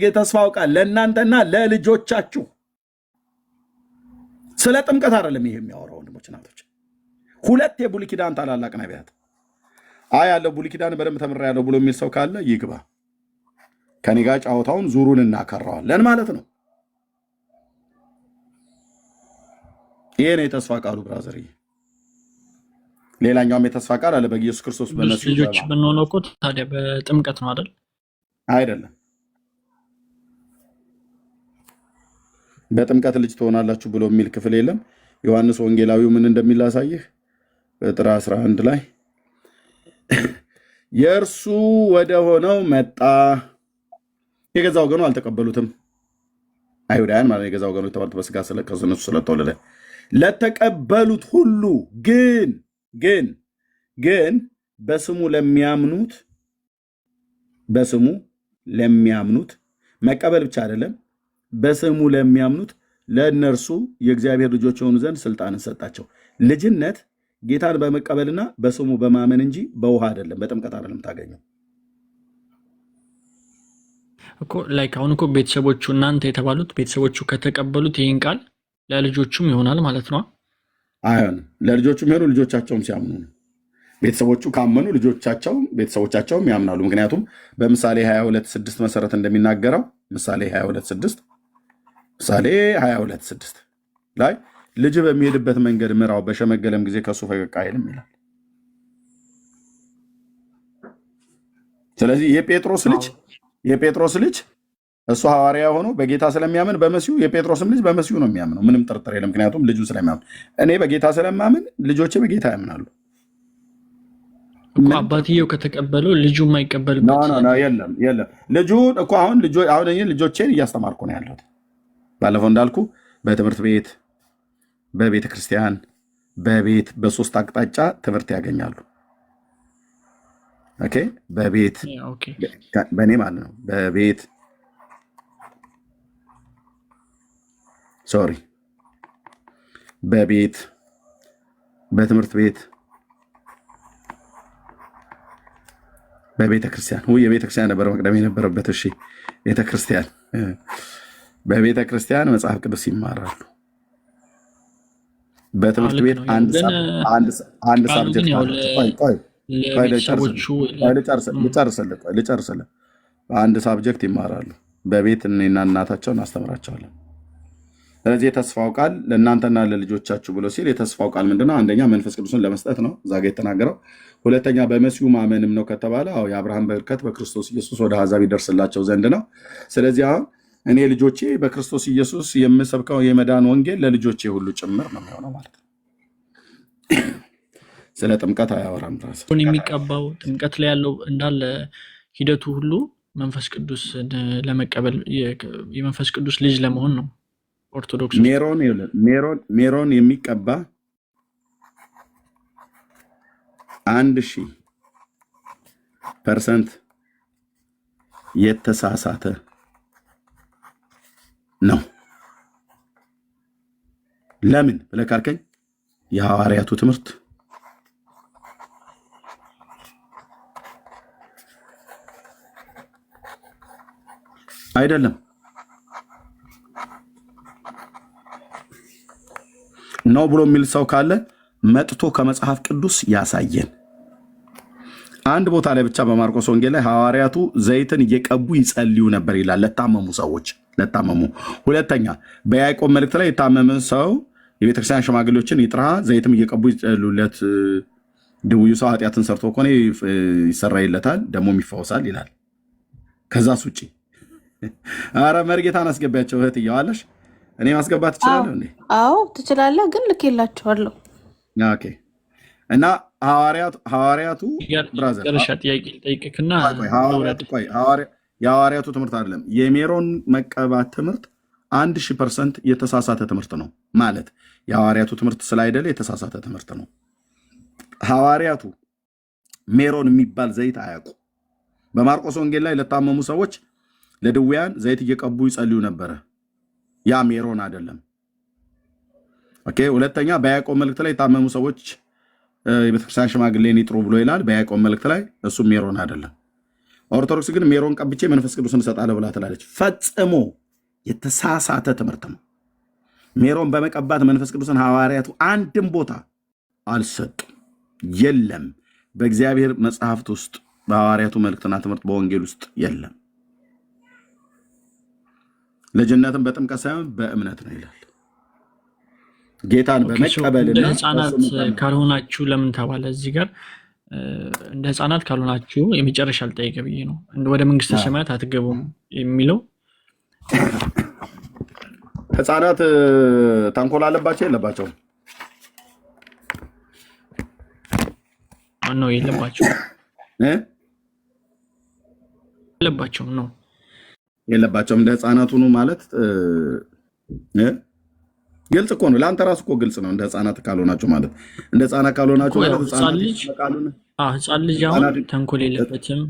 የተስፋው ቃል ለእናንተና ለልጆቻችሁ። ስለ ጥምቀት አይደለም ይሄ የሚያወራው ወንድሞች እናቶች። ሁለት የብሉይ ኪዳን ታላላቅ ነቢያት ያለው ብሉይ ኪዳን በደንብ ተምሬያለሁ ብሎ የሚል ሰው ካለ ይግባ። ከኔ ጋር ጫወታውን ዙሩን እናከራዋለን ማለት ነው። ይሄ ነው የተስፋ ቃሉ ብራዘር። ሌላኛውም የተስፋ ቃል አለ በኢየሱስ ክርስቶስ በነሱ ልጆች ብንሆን እኮ ታዲያ በጥምቀት ነው አይደል? አይደለም። በጥምቀት ልጅ ትሆናላችሁ ብሎ የሚል ክፍል የለም። ዮሐንስ ወንጌላዊው ምን እንደሚል ላሳይህ። ቁጥር 11 ላይ የእርሱ ወደ ሆነው መጣ፣ የገዛ ወገኑ አልተቀበሉትም። አይሁዳውያን ማለት የገዛ ወገኑ የተባሉት በስጋ ከእነሱ ስለተወለደ ለተቀበሉት ሁሉ ግን በስሙ ለሚያምኑት መቀበል ብቻ አይደለም፣ በስሙ ለሚያምኑት ለእነርሱ የእግዚአብሔር ልጆች የሆኑ ዘንድ ስልጣንን ሰጣቸው። ልጅነት ጌታን በመቀበልና በስሙ በማመን እንጂ በውሃ አይደለም፣ በጥምቀት አይደለም ታገኘው እኮ። ላይክ አሁን እኮ ቤተሰቦቹ እናንተ የተባሉት ቤተሰቦቹ ከተቀበሉት ይህን ቃል ለልጆቹም ይሆናል ማለት ነው። አይሆንም። ለልጆቹም ሆኑ ልጆቻቸውም ሲያምኑ ነው። ቤተሰቦቹ ካመኑ ቤተሰቦቻቸውም ያምናሉ። ምክንያቱም በምሳሌ 22:6 መሰረት እንደሚናገረው ምሳሌ 22:6 ላይ ልጅ በሚሄድበት መንገድ ምራው፣ በሸመገለም ጊዜ ከሱ ፈቀቅ አይልም ይላል። ስለዚህ የጴጥሮስ ልጅ እሱ ሐዋርያ ሆኖ በጌታ ስለሚያምን በመሲሁ የጴጥሮስም ልጅ በመሲሁ ነው የሚያምነው። ምንም ጥርጥር የለም። ምክንያቱም ልጁ ስለሚያምን፣ እኔ በጌታ ስለማምን ልጆቼ በጌታ ያምናሉ። አባትየው ከተቀበለው ልጁ የማይቀበልበት የለም። ልጁ እኮ አሁን ልጆቼን እያስተማርኩ ነው ያለሁት። ባለፈው እንዳልኩ በትምህርት ቤት፣ በቤተ ክርስቲያን፣ በሶስት አቅጣጫ ትምህርት ያገኛሉ። ኦኬ፣ በቤት በእኔ ማለት ነው። በትምህርት ቤት፣ በቤተ ክርስቲያን የቤተ ክርስቲያን ነበረ መቅደም የነበረበት። እሺ፣ በቤተ ክርስቲያን መጽሐፍ ቅዱስ ይማራሉ። በትምህርት ቤት አንድ ሳብጀክት ልጨርስልህ፣ አንድ ሳብጀክት ይማራሉ። በቤት እኔና እናታቸውን አስተምራቸዋለን። ስለዚህ የተስፋው ቃል ለእናንተና ለልጆቻችሁ ብሎ ሲል የተስፋው ቃል ምንድነው? አንደኛ መንፈስ ቅዱስን ለመስጠት ነው፣ እዛ ጋ የተናገረው። ሁለተኛ በመሲሁ ማመንም ነው ከተባለ የአብርሃም በረከት በክርስቶስ ኢየሱስ ወደ አሕዛብ ይደርስላቸው ዘንድ ነው። ስለዚህ አሁን እኔ ልጆቼ በክርስቶስ ኢየሱስ የምሰብከው የመዳን ወንጌል ለልጆቼ ሁሉ ጭምር ነው የሚሆነው ማለት ነው። ስለ ጥምቀት አያወራም። ራስ የሚቀባው ጥምቀት ላይ ያለው እንዳለ ሂደቱ ሁሉ መንፈስ ቅዱስ ለመቀበል የመንፈስ ቅዱስ ልጅ ለመሆን ነው። ኦርቶዶክስ ሜሮን የሚቀባ 1000% የተሳሳተ ነው። ለምን ብለህ ካልከኝ የሐዋርያቱ ትምህርት አይደለም ነው ብሎ የሚል ሰው ካለ መጥቶ ከመጽሐፍ ቅዱስ ያሳየን። አንድ ቦታ ላይ ብቻ በማርቆስ ወንጌል ላይ ሐዋርያቱ ዘይትን እየቀቡ ይጸልዩ ነበር ይላል፣ ለታመሙ ሰዎች። ሁለተኛ በያዕቆብ መልእክት ላይ የታመመ ሰው የቤተክርስቲያን ሽማግሌዎችን ይጥራ፣ ዘይትም እየቀቡ ይጸልዩለት፣ ድውዩ ሰው ኃጢአትን ሰርቶ ከሆነ ይሰራይለታል፣ ደግሞም ይፈወሳል ይላል። ከዛስ ውጭ አረ መርጌታን አስገቢያቸው እህት እያዋለሽ እኔ ማስገባት ትችላለሁ እንዴ? አዎ ትችላለህ፣ ግን ልኬላችኋለሁ። ኦኬ። እና ሐዋርያቱ ብራዘር ጥያቄ ልጠይቅህና የሐዋርያቱ ትምህርት አይደለም። የሜሮን መቀባት ትምህርት 1000% የተሳሳተ ትምህርት ነው ማለት የሐዋርያቱ ትምህርት ስላይደለ የተሳሳተ ትምህርት ነው። ሐዋርያቱ ሜሮን የሚባል ዘይት አያውቁ። በማርቆስ ወንጌል ላይ ለታመሙ ሰዎች ለድውያን ዘይት እየቀቡ ይጸልዩ ነበረ። ያ ሜሮን አይደለም። ኦኬ። ሁለተኛ በያዕቆብ መልእክት ላይ የታመሙ ሰዎች የቤተክርስቲያን ሽማግሌን ይጥሩ ብሎ ይላል በያዕቆብ መልእክት ላይ። እሱ ሜሮን አይደለም። ኦርቶዶክስ ግን ሜሮን ቀብቼ መንፈስ ቅዱስን እሰጣለሁ ብላ ትላለች። ፈጽሞ የተሳሳተ ትምህርት ነው። ሜሮን በመቀባት መንፈስ ቅዱስን ሐዋርያቱ አንድም ቦታ አልሰጡም። የለም በእግዚአብሔር መጽሐፍት ውስጥ በሐዋርያቱ መልእክትና ትምህርት በወንጌል ውስጥ የለም። ልጅነትን በጥምቀት ሳይሆን በእምነት ነው ይላል። ጌታን በመቀበልና እንደ ህፃናት ካልሆናችሁ ለምን ተባለ? እዚህ ጋር እንደ ህፃናት ካልሆናችሁ የመጨረሻ ልጠይቅ ብዬ ነው። ወደ መንግስተ ሰማያት አትገቡም የሚለው ህፃናት ተንኮል አለባቸው የለባቸውም? ነው የለባቸውም ነው የለባቸውም። እንደ ህፃናት ሁኑ ማለት ግልጽ እኮ ነው። ለአንተ ራሱ እኮ ግልጽ ነው። እንደ ህፃናት ካልሆናችሁ ማለት እንደ ህፃናት ካልሆናችሁ ማለት ህፃን ልጅ አሁን ተንኮል የለበትም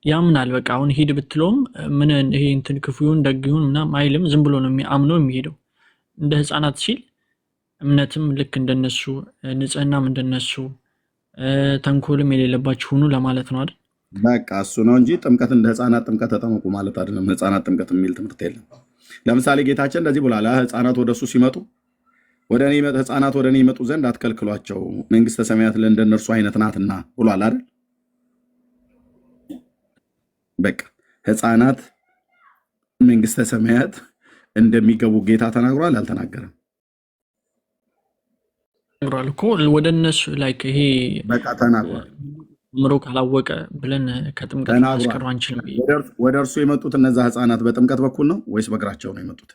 ያምናል። በቃ አሁን ሂድ ብትለውም ምን ይሄ እንትን ክፉ ይሁን ደግ ይሁን ምናምን አይልም። ዝም ብሎ ነው አምኖ የሚሄደው። እንደ ህፃናት ሲል እምነትም ልክ እንደነሱ ንጽህናም እንደነሱ ተንኮልም የሌለባችሁ ሁኑ ለማለት ነው አይደል? በቃ እሱ ነው እንጂ ጥምቀት እንደ ህፃናት ጥምቀት ተጠመቁ ማለት አይደለም። ህፃናት ጥምቀት የሚል ትምህርት የለም። ለምሳሌ ጌታችን እንደዚህ ብሏል። ህፃናት ወደ እሱ ሲመጡ ህፃናት ወደ እኔ ይመጡ ዘንድ አትከልክሏቸው፣ መንግስተ ሰማያት ለእንደነርሱ አይነት ናትና ብሏል አይደል? በቃ ህፃናት መንግስተ ሰማያት እንደሚገቡ ጌታ ተናግሯል አልተናገረም? ተናግሯል እኮ ወደ እነሱ ላይክ ይሄ በቃ ተናግሯል። ምሮ ካላወቀ ብለን ከጥምቀት ማስቀሩ አንችልም። ወደ እርሱ የመጡት እነዛ ህፃናት በጥምቀት በኩል ነው ወይስ በእግራቸው ነው የመጡት?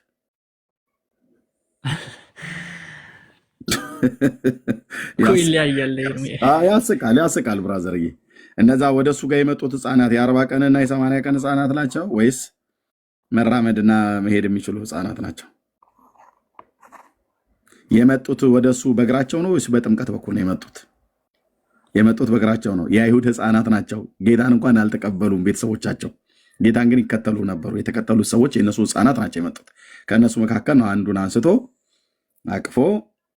ያስቃል ብራዘርዬ። እነዛ ወደ እሱ ጋር የመጡት ህፃናት የ40 ቀንና የ80 ቀን ህፃናት ናቸው ወይስ መራመድና መሄድ የሚችሉ ህፃናት ናቸው? የመጡት ወደ እሱ በእግራቸው ነው ወይስ በጥምቀት በኩል ነው የመጡት? የመጡት በእግራቸው ነው። የአይሁድ ህፃናት ናቸው። ጌታን እንኳን አልተቀበሉም ቤተሰቦቻቸው። ጌታን ግን ይከተሉ ነበሩ። የተከተሉት ሰዎች የእነሱ ህፃናት ናቸው የመጡት። ከእነሱ መካከል ነው አንዱን አንስቶ አቅፎ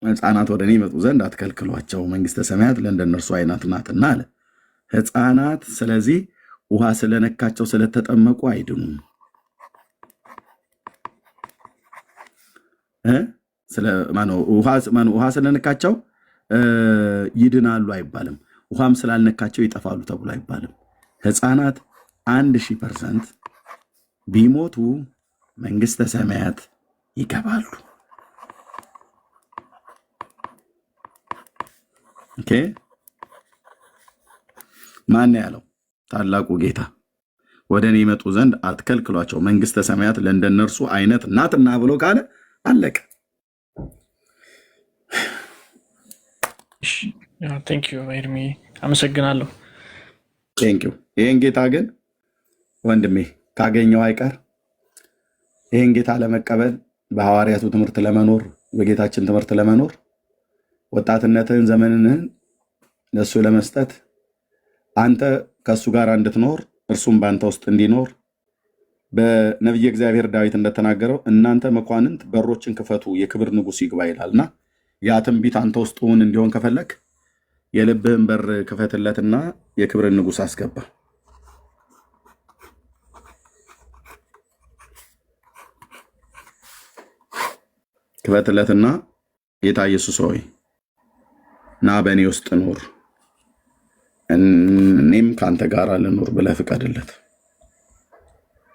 ህፃናት ወደ እኔ ይመጡ ዘንድ አትከልክሏቸው፣ መንግስተ ሰማያት ለእንደነርሱ አይነት ናትና አለ። ህፃናት ስለዚህ ውሃ ስለነካቸው ስለተጠመቁ አይድኑም። ውሃ ስለነካቸው ይድናሉ አይባልም። ውሃም ስላልነካቸው ይጠፋሉ ተብሎ አይባልም። ህፃናት 1000% ቢሞቱ መንግስተ ሰማያት ይገባሉ። ኦኬ፣ ማን ያለው? ታላቁ ጌታ። ወደ እኔ ይመጡ ዘንድ አትከልክሏቸው፣ መንግስተ ሰማያት ለእንደነርሱ አይነት ናትና ብሎ ካለ አለቀ። ቴንኪው ኤርሚ፣ አመሰግናለሁ። ቴንኪው። ይህን ጌታ ግን ወንድሜ ካገኘው አይቀር ይህን ጌታ ለመቀበል በሐዋርያቱ ትምህርት ለመኖር በጌታችን ትምህርት ለመኖር ወጣትነትህን ዘመንህን ለእሱ ለመስጠት አንተ ከእሱ ጋር እንድትኖር እርሱም በአንተ ውስጥ እንዲኖር በነቢየ እግዚአብሔር ዳዊት እንደተናገረው እናንተ መኳንንት በሮችን ክፈቱ የክብር ንጉሥ ይግባ ይላልና ያ ትንቢት አንተ ውስጥ እውን እንዲሆን ከፈለክ የልብህን በር ክፈትለትና የክብርን ንጉሥ አስገባ። ክፈትለትና ጌታ ኢየሱስ ሆይ ና በእኔ ውስጥ ኑር፣ እኔም ከአንተ ጋር ልኑር ብለህ ፍቀድለት።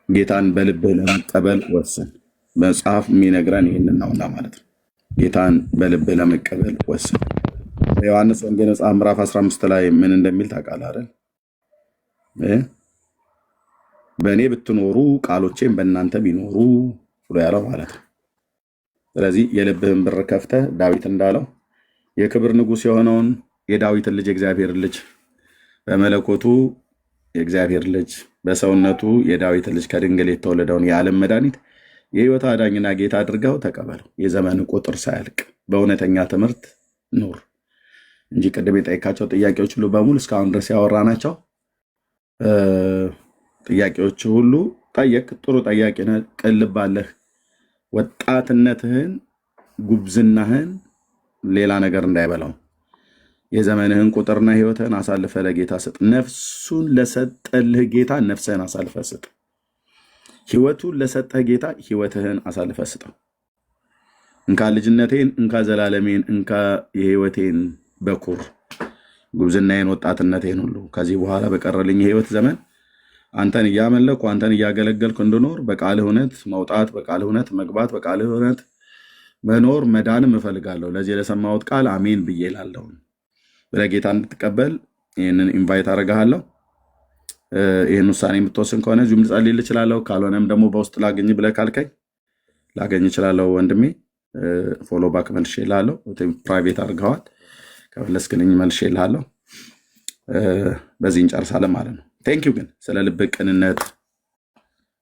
ጌታን በልብህ ለመቀበል ወስን። መጽሐፍ የሚነግረን ይህንን ነውና ማለት ነው። ጌታን በልብህ ለመቀበል ወስን። በዮሐንስ ወንጌል መጽሐፍ ምዕራፍ 15 ላይ ምን እንደሚል ታውቃለህ አይደል? በእኔ ብትኖሩ ቃሎቼም በእናንተ ቢኖሩ ብሎ ያለው ማለት ነው። ስለዚህ የልብህን በር ከፍተህ ዳዊት እንዳለው የክብር ንጉሥ የሆነውን የዳዊትን ልጅ የእግዚአብሔር ልጅ በመለኮቱ የእግዚአብሔር ልጅ በሰውነቱ የዳዊት ልጅ ከድንግል የተወለደውን የዓለም መድኃኒት የሕይወት አዳኝና ጌታ አድርገው ተቀበለው። የዘመን ቁጥር ሳያልቅ በእውነተኛ ትምህርት ኑር እንጂ ቅድም የጠየቃቸው ጥያቄዎች ሁሉ በሙሉ እስካሁን ድረስ ያወራናቸው ጥያቄዎች ሁሉ ጠየቅ። ጥሩ ጥያቄ ነህ። ቅልብ አለህ። ወጣትነትህን ጉብዝናህን ሌላ ነገር እንዳይበላው የዘመንህን ቁጥርና ህይወትህን አሳልፈ ለጌታ ስጥ። ነፍሱን ለሰጠልህ ጌታ ነፍስህን አሳልፈ ስጥ። ህይወቱን ለሰጠህ ጌታ ህይወትህን አሳልፈ ስጠው። እንካ ልጅነቴን፣ እንካ ዘላለሜን፣ እንካ የህይወቴን በኩር ጉብዝናዬን፣ ወጣትነቴን ሁሉ ከዚህ በኋላ በቀረልኝ የህይወት ዘመን አንተን እያመለኩ አንተን እያገለገልኩ እንድኖር በቃልህ እውነት መውጣት፣ በቃልህ እውነት መግባት፣ በቃልህ እውነት መኖር መዳንም እፈልጋለሁ። ለዚህ ለሰማሁት ቃል አሜን ብዬ እላለሁ። ብለህ ጌታ እንድትቀበል ይህንን ኢንቫይት አደርግሃለሁ። ይህን ውሳኔ የምትወስን ከሆነ እዚሁም ልጸልይልህ እችላለሁ። ካልሆነም ደግሞ በውስጥ ላገኝ ብለህ ካልከኝ ላገኝ እችላለሁ። ወንድሜ ፎሎ ባክ መልሼ እልሃለሁ። ፕራይቬት አድርገዋል። ከመለስክልኝ መልሼ እልሃለሁ። በዚህ እንጨርሳለን ማለት ነው። ቴንኪው ግን ስለ ልብ ቅንነት።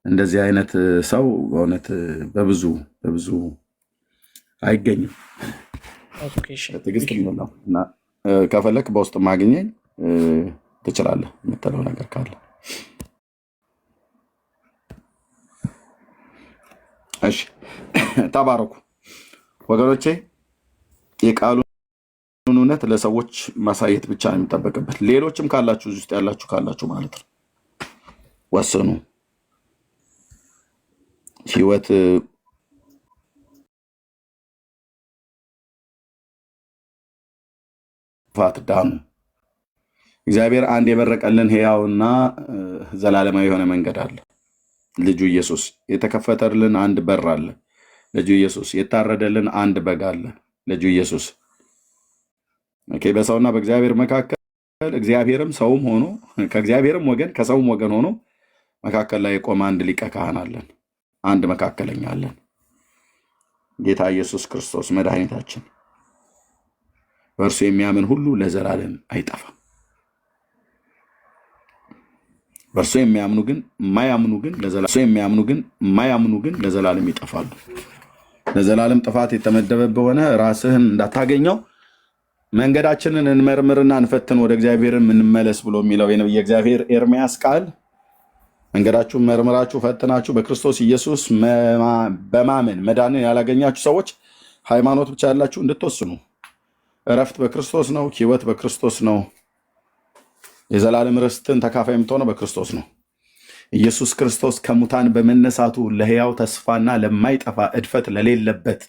እንደዚህ አይነት ሰው በእውነት በብዙ አይገኝም። ትዕግስት ነው እና ከፈለክ በውስጥ ማግኘኝ ትችላለህ። የምትለው ነገር ካለ እሺ። ተባረኩ ወገኖቼ። የቃሉን እውነት ለሰዎች ማሳየት ብቻ ነው የሚጠበቅበት። ሌሎችም ካላችሁ እዚህ ውስጥ ያላችሁ ካላችሁ ማለት ነው ወስኑ። ህይወት ፋት ዳኑ። እግዚአብሔር አንድ የመረቀልን ሕያውና ዘላለማዊ የሆነ መንገድ አለ። ልጁ ኢየሱስ የተከፈተልን አንድ በር አለ። ልጁ ኢየሱስ የታረደልን አንድ በግ አለ። ልጁ ኢየሱስ በሰውና በእግዚአብሔር መካከል እግዚአብሔርም ሰውም ሆኖ ከእግዚአብሔርም ወገን ከሰውም ወገን ሆኖ መካከል ላይ የቆመ አንድ ሊቀ ካህን አለን። አንድ መካከለኛ አለን። ጌታ ኢየሱስ ክርስቶስ መድኃኒታችን። በእርሱ የሚያምን ሁሉ ለዘላለም አይጠፋም። በእርሱ የሚያምኑ ግን የማያምኑ ግን ለዘላለም ይጠፋሉ። ለዘላለም ጥፋት የተመደበ በሆነ ራስህን እንዳታገኘው መንገዳችንን እንመርምርና እንፈትን፣ ወደ እግዚአብሔርም እንመለስ ብሎ የሚለው የነቢየ እግዚአብሔር ኤርምያስ ቃል መንገዳችሁን መርምራችሁ ፈትናችሁ በክርስቶስ ኢየሱስ በማመን መዳንን ያላገኛችሁ ሰዎች ሃይማኖት ብቻ ያላችሁ እንድትወስኑ። እረፍት በክርስቶስ ነው። ህይወት በክርስቶስ ነው። የዘላለም ርስትን ተካፋይ የምትሆነው በክርስቶስ ነው። ኢየሱስ ክርስቶስ ከሙታን በመነሳቱ ለሕያው ተስፋና ለማይጠፋ እድፈት ለሌለበት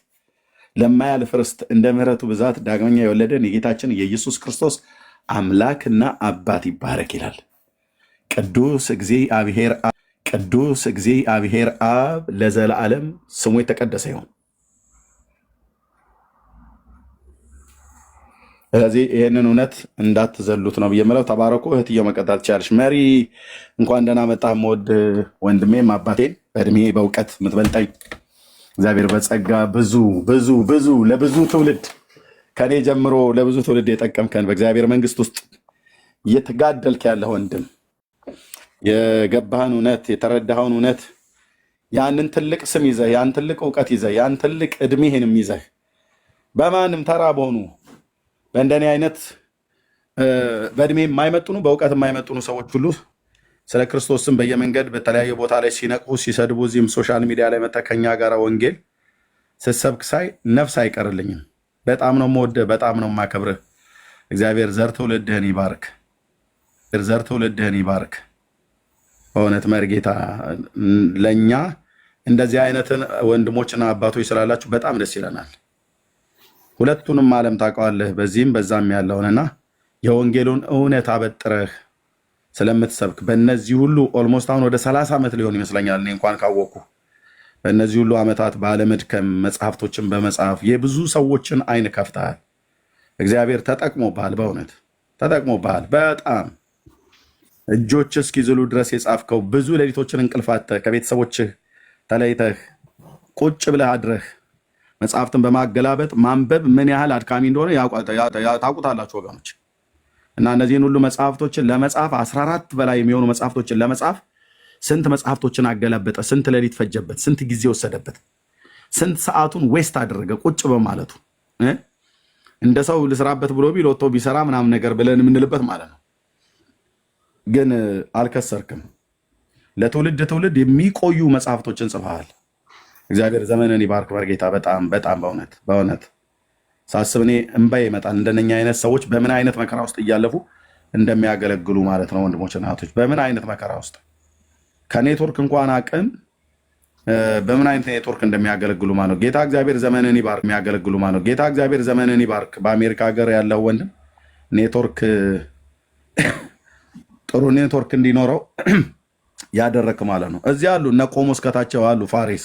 ለማያልፍ ርስት እንደ ምሕረቱ ብዛት ዳግመኛ የወለደን የጌታችን የኢየሱስ ክርስቶስ አምላክና አባት ይባረክ ይላል። ቅዱስ እግዚአብሔር አብ ለዘላለም ስሙ የተቀደሰ ይሁን። ስለዚህ ይህንን እውነት እንዳትዘሉት ነው ብዬ የምለው። ተባረኩ። እህትዬው መቀጠል ትችያለሽ። መሪ እንኳን ደህና መጣህ። የምወድ ወንድሜም አባቴን በእድሜ በእውቀት የምትበልጠኝ እግዚአብሔር በጸጋ ብዙ ለብዙ ትውልድ ከኔ ጀምሮ ለብዙ ትውልድ የጠቀምከን በእግዚአብሔር መንግስት ውስጥ እየተጋደልክ ያለህ ወንድም፣ የገባህን እውነት የተረዳኸውን እውነት ያንን ትልቅ ስም ይዘህ ያን ትልቅ እውቀት ይዘህ ያን ትልቅ እድሜህንም ይዘህ በማንም ተራ በሆኑ በእንደኔ አይነት በእድሜ የማይመጥኑ በእውቀት የማይመጥኑ ሰዎች ሁሉ ስለ ክርስቶስም በየመንገድ በተለያየ ቦታ ላይ ሲነቅፉ ሲሰድቡ፣ እዚህም ሶሻል ሚዲያ ላይ መጥተህ ከኛ ጋር ወንጌል ስትሰብክ ሳይ ነፍስ አይቀርልኝም። በጣም ነው የምወድህ፣ በጣም ነው የማከብርህ። እግዚአብሔር ዘር ትውልድህን ይባርክ። በእውነት መርጌታ ለእኛ እንደዚህ አይነትን ወንድሞችና አባቶች ስላላችሁ በጣም ደስ ይለናል። ሁለቱንም ዓለም ታውቀዋለህ፣ በዚህም በዛም ያለውንና የወንጌሉን እውነት አበጥረህ ስለምትሰብክ በእነዚህ ሁሉ ኦልሞስት አሁን ወደ 30 ዓመት ሊሆን ይመስለኛል እኔ እንኳን ካወቅኩ። በእነዚህ ሁሉ ዓመታት ባለመድከም መጽሐፍቶችን በመጽሐፍ የብዙ ሰዎችን አይን ከፍተሃል። እግዚአብሔር ተጠቅሞብሃል፣ በእውነት ተጠቅሞብሃል። በጣም እጆች እስኪዝሉ ድረስ የጻፍከው ብዙ ሌሊቶችን እንቅልፋተህ ከቤተሰቦችህ ተለይተህ ቁጭ ብለህ አድረህ መጽሐፍትን በማገላበጥ ማንበብ ምን ያህል አድካሚ እንደሆነ ታውቁታላችሁ ወገኖች። እና እነዚህን ሁሉ መጽሐፍቶችን ለመጻፍ 14 በላይ የሚሆኑ መጽሐፍቶችን ለመጻፍ ስንት መጽሐፍቶችን አገላበጠ? ስንት ሌሊት ፈጀበት? ስንት ጊዜ ወሰደበት? ስንት ሰዓቱን ዌስት አደረገ ቁጭ በማለቱ? እንደ ሰው ልስራበት ብሎ ቢል ወጥቶ ቢሰራ ምናምን ነገር ብለን የምንልበት ማለት ነው። ግን አልከሰርክም። ለትውልድ ትውልድ የሚቆዩ መጽሐፍቶችን ጽፈሃል። እግዚአብሔር ዘመንን ይባርክ። በርጌታ በጣም በጣም በእውነት ሳስብ እኔ እንባ ይመጣል። እንደነኛ አይነት ሰዎች በምን አይነት መከራ ውስጥ እያለፉ እንደሚያገለግሉ ማለት ነው። ወንድሞችና እህቶች በምን አይነት መከራ ውስጥ ከኔትወርክ እንኳን አቅም በምን አይነት ኔትወርክ እንደሚያገለግሉ ማለት ነው። ጌታ እግዚአብሔር ዘመንን ይባርክ። የሚያገለግሉ ማለት ነው። ጌታ እግዚአብሔር ዘመንን ይባርክ። በአሜሪካ ሀገር ያለው ወንድም ኔትወርክ ጥሩ ኔትወርክ እንዲኖረው ያደረክ ማለት ነው። እዚህ አሉ እነ ቆሞስ ከታቸው አሉ ፋሪስ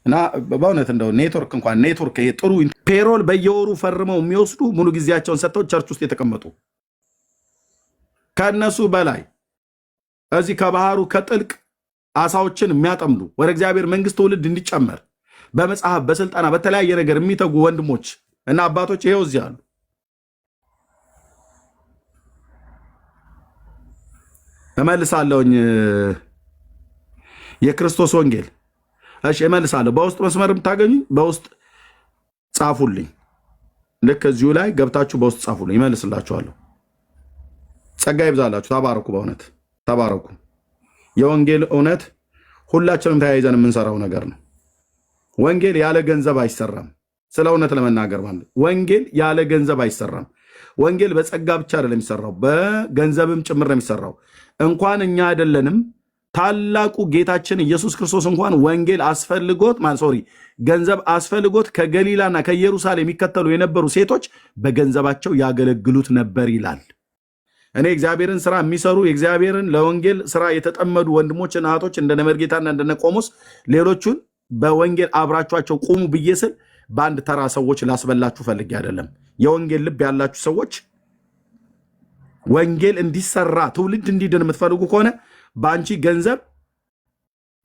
እና በእውነት እንደው ኔትወርክ እንኳን ኔትወርክ ጥሩ ፔሮል በየወሩ ፈርመው የሚወስዱ ሙሉ ጊዜያቸውን ሰጥተው ቸርች ውስጥ የተቀመጡ ከነሱ በላይ እዚህ ከባህሩ ከጥልቅ አሳዎችን የሚያጠምዱ ወደ እግዚአብሔር መንግስት ትውልድ እንዲጨመር በመጽሐፍ በስልጠና በተለያየ ነገር የሚተጉ ወንድሞች እና አባቶች ይሄው እዚህ አሉ። እመልሳለሁኝ የክርስቶስ ወንጌል እሺ እመልሳለሁ። በውስጥ መስመር የምታገኙ በውስጥ ጻፉልኝ። ልክ እዚሁ ላይ ገብታችሁ በውስጥ ጻፉልኝ፣ እመልስላችኋለሁ። ጸጋ ይብዛላችሁ። ተባረኩ፣ በእውነት ተባረኩ። የወንጌል እውነት ሁላችንም ተያይዘን የምንሰራው ነገር ነው። ወንጌል ያለ ገንዘብ አይሰራም። ስለ እውነት ለመናገር ማለት ወንጌል ያለ ገንዘብ አይሰራም። ወንጌል በጸጋ ብቻ አይደለም የሚሰራው፣ በገንዘብም ጭምር ነው የሚሰራው። እንኳን እኛ አይደለንም ታላቁ ጌታችን ኢየሱስ ክርስቶስ እንኳን ወንጌል አስፈልጎት ገንዘብ አስፈልጎት ከገሊላና ከኢየሩሳሌም የሚከተሉ የነበሩ ሴቶች በገንዘባቸው ያገለግሉት ነበር ይላል። እኔ እግዚአብሔርን ስራ የሚሰሩ የእግዚአብሔርን ለወንጌል ስራ የተጠመዱ ወንድሞችና እህቶች እንደነ መርጌታና እንደነ ቆሞስ ሌሎቹን በወንጌል አብራችኋቸው ቁሙ ብዬ ስል በአንድ ተራ ሰዎች ላስበላችሁ ፈልጌ አይደለም። የወንጌል ልብ ያላችሁ ሰዎች ወንጌል እንዲሰራ ትውልድ እንዲድን የምትፈልጉ ከሆነ በአንቺ ገንዘብ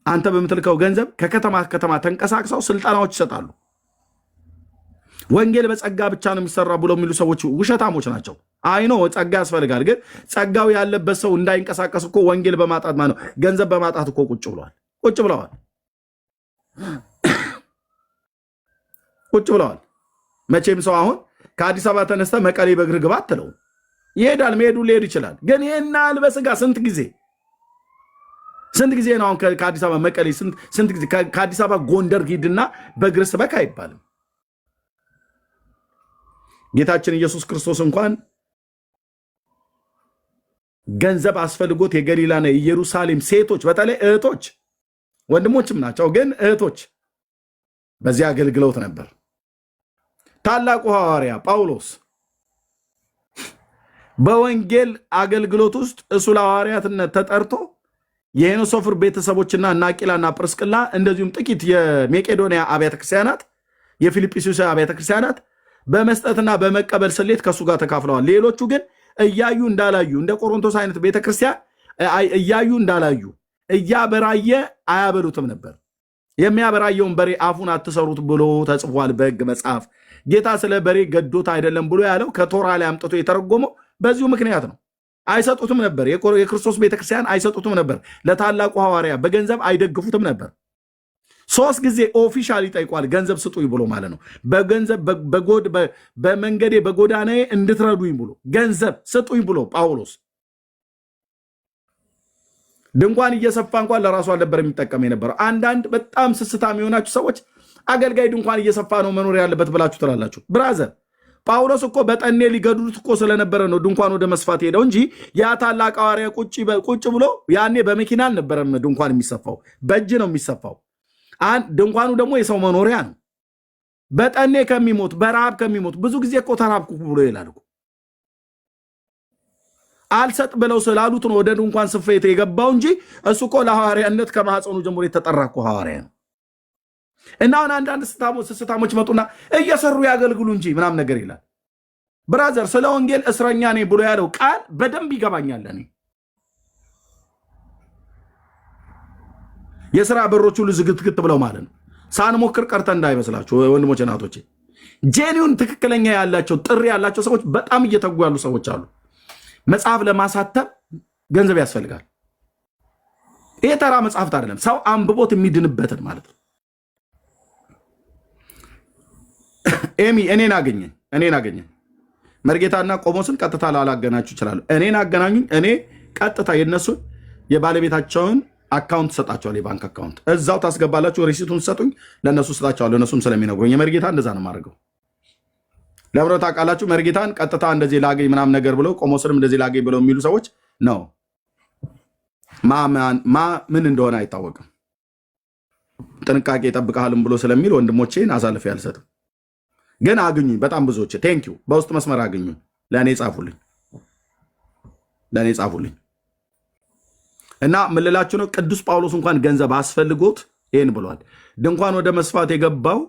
አንተ በምትልከው ገንዘብ ከከተማ ከተማ ተንቀሳቅሰው ስልጠናዎች ይሰጣሉ። ወንጌል በጸጋ ብቻ ነው የሚሰራ ብለው የሚሉ ሰዎች ውሸታሞች ናቸው። አይኖ ጸጋ ያስፈልጋል፣ ግን ጸጋው ያለበት ሰው እንዳይንቀሳቀስ እኮ ወንጌል በማጣት ማለት ነው ገንዘብ በማጣት እኮ ቁጭ ብለዋል። መቼም ሰው አሁን ከአዲስ አበባ ተነስተ መቀሌ በእግር ግባ አትለው። ይሄዳል፣ መሄዱ ሊሄድ ይችላል። ግን ይሄን ያህል በስጋ ስንት ጊዜ ነው አሁን ከአዲስ አበባ መቀሌ ስንት ጊዜ ከአዲስ አበባ ጎንደር ሂድና በእግር ስበክ አይባልም። ጌታችን ኢየሱስ ክርስቶስ እንኳን ገንዘብ አስፈልጎት የገሊላና የኢየሩሳሌም ሴቶች በተለይ እህቶች ወንድሞችም ናቸው፣ ግን እህቶች በዚህ አገልግሎት ነበር። ታላቁ ሐዋርያ ጳውሎስ በወንጌል አገልግሎት ውስጥ እሱ ለሐዋርያትነት ተጠርቶ የሄኖሶፍር ቤተሰቦችና እና አቂላና ጵርስቅላ እንደዚሁም ጥቂት የመቄዶንያ አብያተ ክርስቲያናት የፊልጵስዩስ አብያተ ክርስቲያናት በመስጠትና በመቀበል ስሌት ከእሱ ጋር ተካፍለዋል። ሌሎቹ ግን እያዩ እንዳላዩ እንደ ቆሮንቶስ አይነት ቤተክርስቲያን እያዩ እንዳላዩ እያበራየ አያበሉትም ነበር። የሚያበራየውን በሬ አፉን አትሰሩት ብሎ ተጽፏል በሕግ መጽሐፍ። ጌታ ስለ በሬ ገዶት አይደለም ብሎ ያለው ከቶራ ላይ አምጥቶ የተረጎመው በዚሁ ምክንያት ነው። አይሰጡትም ነበር። የክርስቶስ ቤተክርስቲያን አይሰጡትም ነበር። ለታላቁ ሐዋርያ በገንዘብ አይደግፉትም ነበር። 3 ጊዜ ኦፊሻል ይጠይቋል ገንዘብ ስጡኝ ብሎ ማለት ነው። በገንዘብ በመንገዴ በጎዳናዬ እንድትረዱኝ ብሎ ገንዘብ ስጡኝ ብሎ ጳውሎስ ድንኳን እየሰፋ እንኳን ለራሱ አልነበር የሚጠቀም የነበረው። አንዳንድ በጣም ስስታም የሆናችሁ ሰዎች አገልጋይ ድንኳን እየሰፋ ነው መኖር ያለበት ብላችሁ ትላላችሁ። ብራዘር ጳውሎስ እኮ በጠኔ ሊገድሉት እኮ ስለነበረ ነው ድንኳን ወደ መስፋት ሄደው እንጂ ያ ታላቅ ሐዋርያ ቁጭ ብሎ ያኔ በመኪና አልነበረም ድንኳን የሚሰፋው፣ በእጅ ነው የሚሰፋው። ድንኳኑ ደግሞ የሰው መኖሪያ ነው። በጠኔ ከሚሞት በረሃብ ከሚሞት ብዙ ጊዜ እኮ ተራብኩ ብሎ ይላል እኮ። አልሰጥ ብለው ስላሉት ነው ወደ ድንኳን ስፌት የገባው እንጂ እሱ እኮ ለሐዋርያነት ከማህፀኑ ጀምሮ የተጠራ እኮ ሐዋርያ ነው። እና አሁን አንዳንድ ስስታሞች መጡና እየሰሩ ያገልግሉ እንጂ ምናምን ነገር ይላል። ብራዘር ስለ ወንጌል እስረኛ ነኝ ብሎ ያለው ቃል በደንብ ይገባኛል። እኔ የሥራ በሮች ሁሉ ዝግትግት ብለው ማለት ነው። ሳንሞክር ቀርተን እንዳይመስላችሁ ወንድሞቼ እናቶቼ። ጄኒውን ትክክለኛ ያላቸው ጥሪ ያላቸው ሰዎች በጣም እየተጉ ያሉ ሰዎች አሉ። መጽሐፍ ለማሳተም ገንዘብ ያስፈልጋል። ይሄ ተራ መጽሐፍት አይደለም፣ ሰው አንብቦት የሚድንበትን ማለት ነው። ኤሚ እኔን አገኘኝ መርጌታና ቆሞስን ቀጥታ ላላገናችሁ ይችላሉ። እኔን አገናኙኝ። እኔ ቀጥታ የነሱን የባለቤታቸውን አካውንት ሰጣቸዋል፣ የባንክ አካውንት እዛው ታስገባላችሁ። ሪሲቱን ሰጡኝ፣ ለነሱ ሰጣቸዋለሁ። እነሱም ስለሚነግሩኝ የመርጌታ እንደዛ ነው የማደርገው። ለብሮ ታውቃላችሁ። መርጌታን ቀጥታ እንደዚህ ላገኝ ምናምን ነገር ብለው ቆሞስንም እንደዚህ ላገኝ ብለው የሚሉ ሰዎች ነው። ምን እንደሆነ አይታወቅም። ጥንቃቄ ይጠብቃልም ብሎ ስለሚል ወንድሞቼን አሳልፌ አልሰጥም። ግን አግኙኝ፣ በጣም ብዙዎች ቴንኪው። በውስጥ መስመር አግኙኝ፣ ለእኔ ጻፉልኝ እና ምልላችሁ ነው። ቅዱስ ጳውሎስ እንኳን ገንዘብ አስፈልጎት ይህን ብሏል። ድንኳን ወደ መስፋት የገባው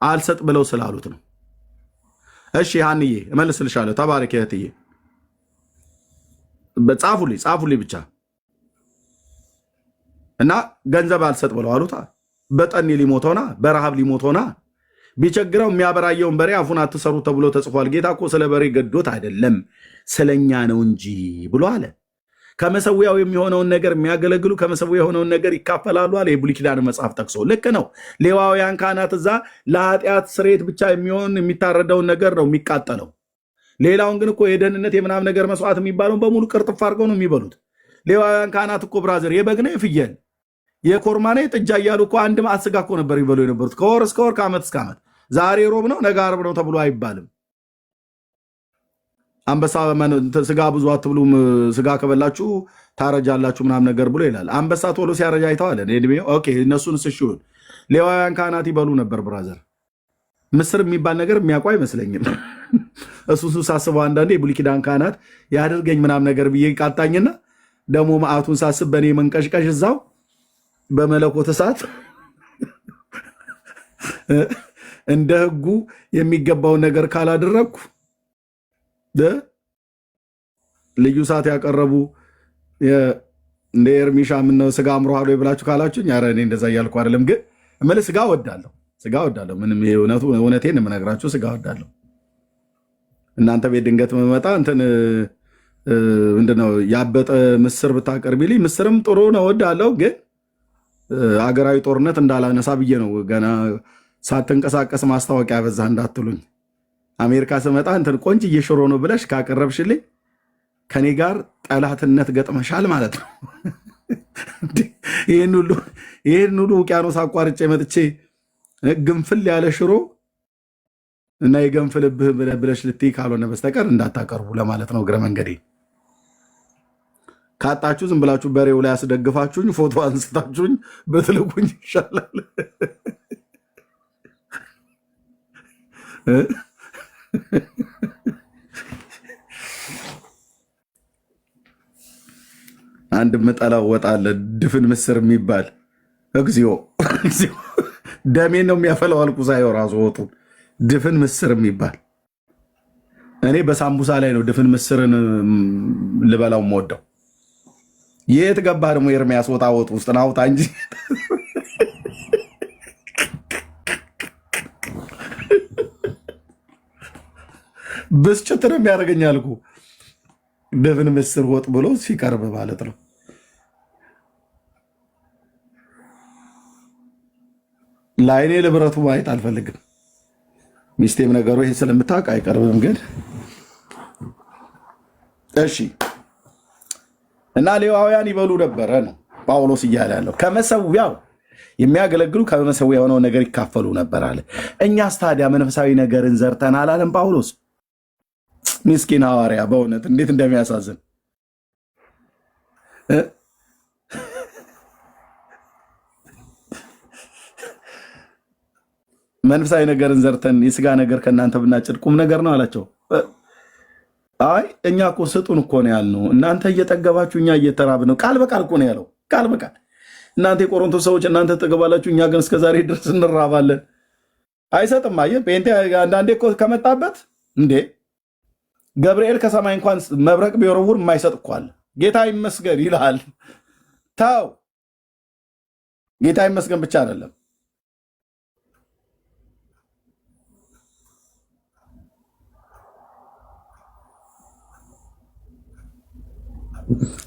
አልሰጥ ብለው ስላሉት ነው። እሺ ሀንዬ እመልስልሻለሁ። ተባረክ እህትዬ። ጻፉልኝ ብቻ እና ገንዘብ አልሰጥ ብለው አሉታ። በጠኔ ሊሞተውና በረሃብ ሊሞተውና ቢቸግረው የሚያበራየውን በሬ አፉን አትሰሩ ተብሎ ተጽፏል። ጌታ እኮ ስለ በሬ ገዶት አይደለም ስለኛ ነው እንጂ ብሎ አለ። ከመሰዊያው የሚሆነውን ነገር የሚያገለግሉ ከመሰዊያው የሆነውን ነገር ይካፈላሉ አለ የብሉይ ኪዳን መጽሐፍ ጠቅሶ። ልክ ነው። ሌዋውያን ካህናት እዛ ለኃጢአት ስርየት ብቻ የሚሆን የሚታረደውን ነገር ነው የሚቃጠለው። ሌላውን ግን እኮ የደህንነት የምናም ነገር መስዋዕት የሚባለውን በሙሉ ቅርጥፍ አድርገው ነው የሚበሉት። ሌዋውያን ካህናት እኮ ብራዘር የበግና የፍየል የኮርማና የጥጃ እያሉ እኮ አንድ ማዕት ስጋ እኮ ነበር ይበሉ የነበሩት ከወር እስከ ወር ከዓመት እስከ ዓመት። ዛሬ ሮብ ነው ነገ ዓርብ ነው ተብሎ አይባልም። አንበሳ ስጋ ብዙ አትብሉም፣ ስጋ ከበላችሁ ታረጃላችሁ ምናምን ነገር ብሎ ይላል። አንበሳ ቶሎ ሲያረጃ አይተዋል። ኦኬ እነሱን ስሽውን ሌዋውያን ካህናት ይበሉ ነበር ብራዘር። ምስር የሚባል ነገር የሚያውቁ አይመስለኝም። እሱ ሳስበው አንዳንዴ የብሉይ ኪዳን ካህናት ያድርገኝ ምናምን ነገር ብዬ ቃጣኝና ደግሞ መዓቱን ሳስብ በእኔ መንቀሽቀሽ እዛው በመለኮት እሳት እንደ ሕጉ የሚገባውን ነገር ካላደረግኩ ልዩ ሰዓት ያቀረቡ እንደ ኤርሚሻ ምነው ስጋ አምሮሃዶ ብላችሁ ካላችሁኝ፣ ኧረ እኔ እንደዛ እያልኩ አይደለም። ግን እምልህ ስጋ ወዳለሁ። ምንም እውነቴን የምነግራችሁ ስጋ ወዳለሁ። እናንተ ቤት ድንገት መመጣ እንትን ምንድነው ያበጠ ምስር ብታቀርቢልኝ፣ ምስርም ጥሩ ነው ወዳለሁ። ግን አገራዊ ጦርነት እንዳላነሳ ብዬ ነው። ገና ሳትንቀሳቀስ ማስታወቂያ በዛ እንዳትሉኝ። አሜሪካ ስመጣ እንትን ቆንጅዬ ሽሮ ነው ብለሽ ካቀረብሽልኝ ከኔ ጋር ጠላትነት ገጥመሻል ማለት ነው። ይህን ሁሉ ውቅያኖስ አቋርጬ መጥቼ ግንፍል ያለ ሽሮ እና የገንፍልብህ ብለሽ ልትይ ካልሆነ በስተቀር እንዳታቀርቡ ለማለት ነው። እግረ መንገዴ ካጣችሁ ዝም ብላችሁ በሬው ላይ አስደግፋችሁኝ ፎቶ አንስታችሁኝ በትልቁኝ ይሻላል። አንድ መጠላው ወጥ አለ ድፍን ምስር የሚባል እግዚኦ ደሜን ነው የሚያፈላው አልኩ ሳየው ራሱ ወጡን ድፍን ምስር የሚባል። እኔ በሳምቡሳ ላይ ነው ድፍን ምስርን ልበላው የምወደው። የት ገባህ ደግሞ ኤርሚያስ? ወጣ ወጡ ውስጥ ናውጣ እንጂ ብስጭት ነው የሚያደርገኝ አልኩ። ድፍን ምስር ወጥ ብሎ ሲቀርብ ማለት ነው። ለአይኔ ለብረቱ ማየት አልፈልግም። ሚስቴም ነገሩ ይሄን ስለምታውቅ አይቀርብም። ግን እሺ እና ሌዋውያን ይበሉ ነበረ ነው ጳውሎስ እያለ ያለው። ከመሰዊያው የሚያገለግሉ ከመሰዊያ የሆነው ነገር ይካፈሉ ነበር አለ። እኛስ ታዲያ መንፈሳዊ ነገርን ዘርተን አላለም ጳውሎስ? ምስኪን ሐዋርያ በእውነት እንዴት እንደሚያሳዝን መንፈሳዊ ነገርን ዘርተን የስጋ ነገር ከእናንተ ብናጭድ ቁም ነገር ነው አላቸው። አይ እኛ እኮ ስጡን እኮ ነው ያልነው፣ እናንተ እየጠገባችሁ እኛ እየተራብን ነው። ቃል በቃል እኮ ነው ያለው፣ ቃል በቃል እናንተ የቆሮንቶስ ሰዎች እናንተ ትጠገባላችሁ፣ እኛ ግን እስከዛሬ ድረስ እንራባለን። አይሰጥም። አየህ ጴንጤ አንዳንዴ እኮ ከመጣበት እንዴ ገብርኤል ከሰማይ እንኳን መብረቅ ቢወረውር የማይሰጥ እኮ አለ። ጌታ ይመስገን ይልሃል። ታው ጌታ ይመስገን ብቻ አይደለም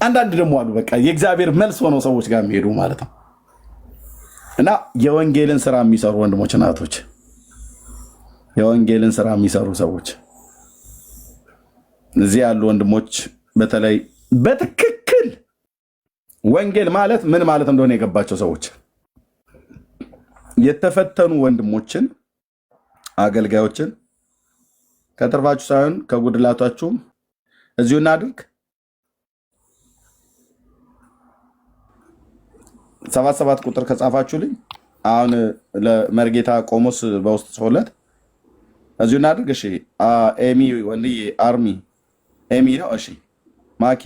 አንዳንድ ደግሞ አሉ በቃ የእግዚአብሔር መልስ ሆነው ሰዎች ጋር የሚሄዱ ማለት ነው። እና የወንጌልን ስራ የሚሰሩ ወንድሞች እናቶች፣ የወንጌልን ስራ የሚሰሩ ሰዎች እዚህ ያሉ ወንድሞች በተለይ በትክክል ወንጌል ማለት ምን ማለት እንደሆነ የገባቸው ሰዎች የተፈተኑ ወንድሞችን አገልጋዮችን ከትርፋችሁ ሳይሆን ከጉድላታችሁም እዚሁ እናድርግ። 77 ቁጥር ከጻፋችሁልኝ አሁን ለመርጌታ ቆሞስ በውስጥ ጽፎለት እዚሁ እናድርግ። እሺ ኤሚ ወንድዬ አርሚ ኤሚ ነው። እሺ ማኪ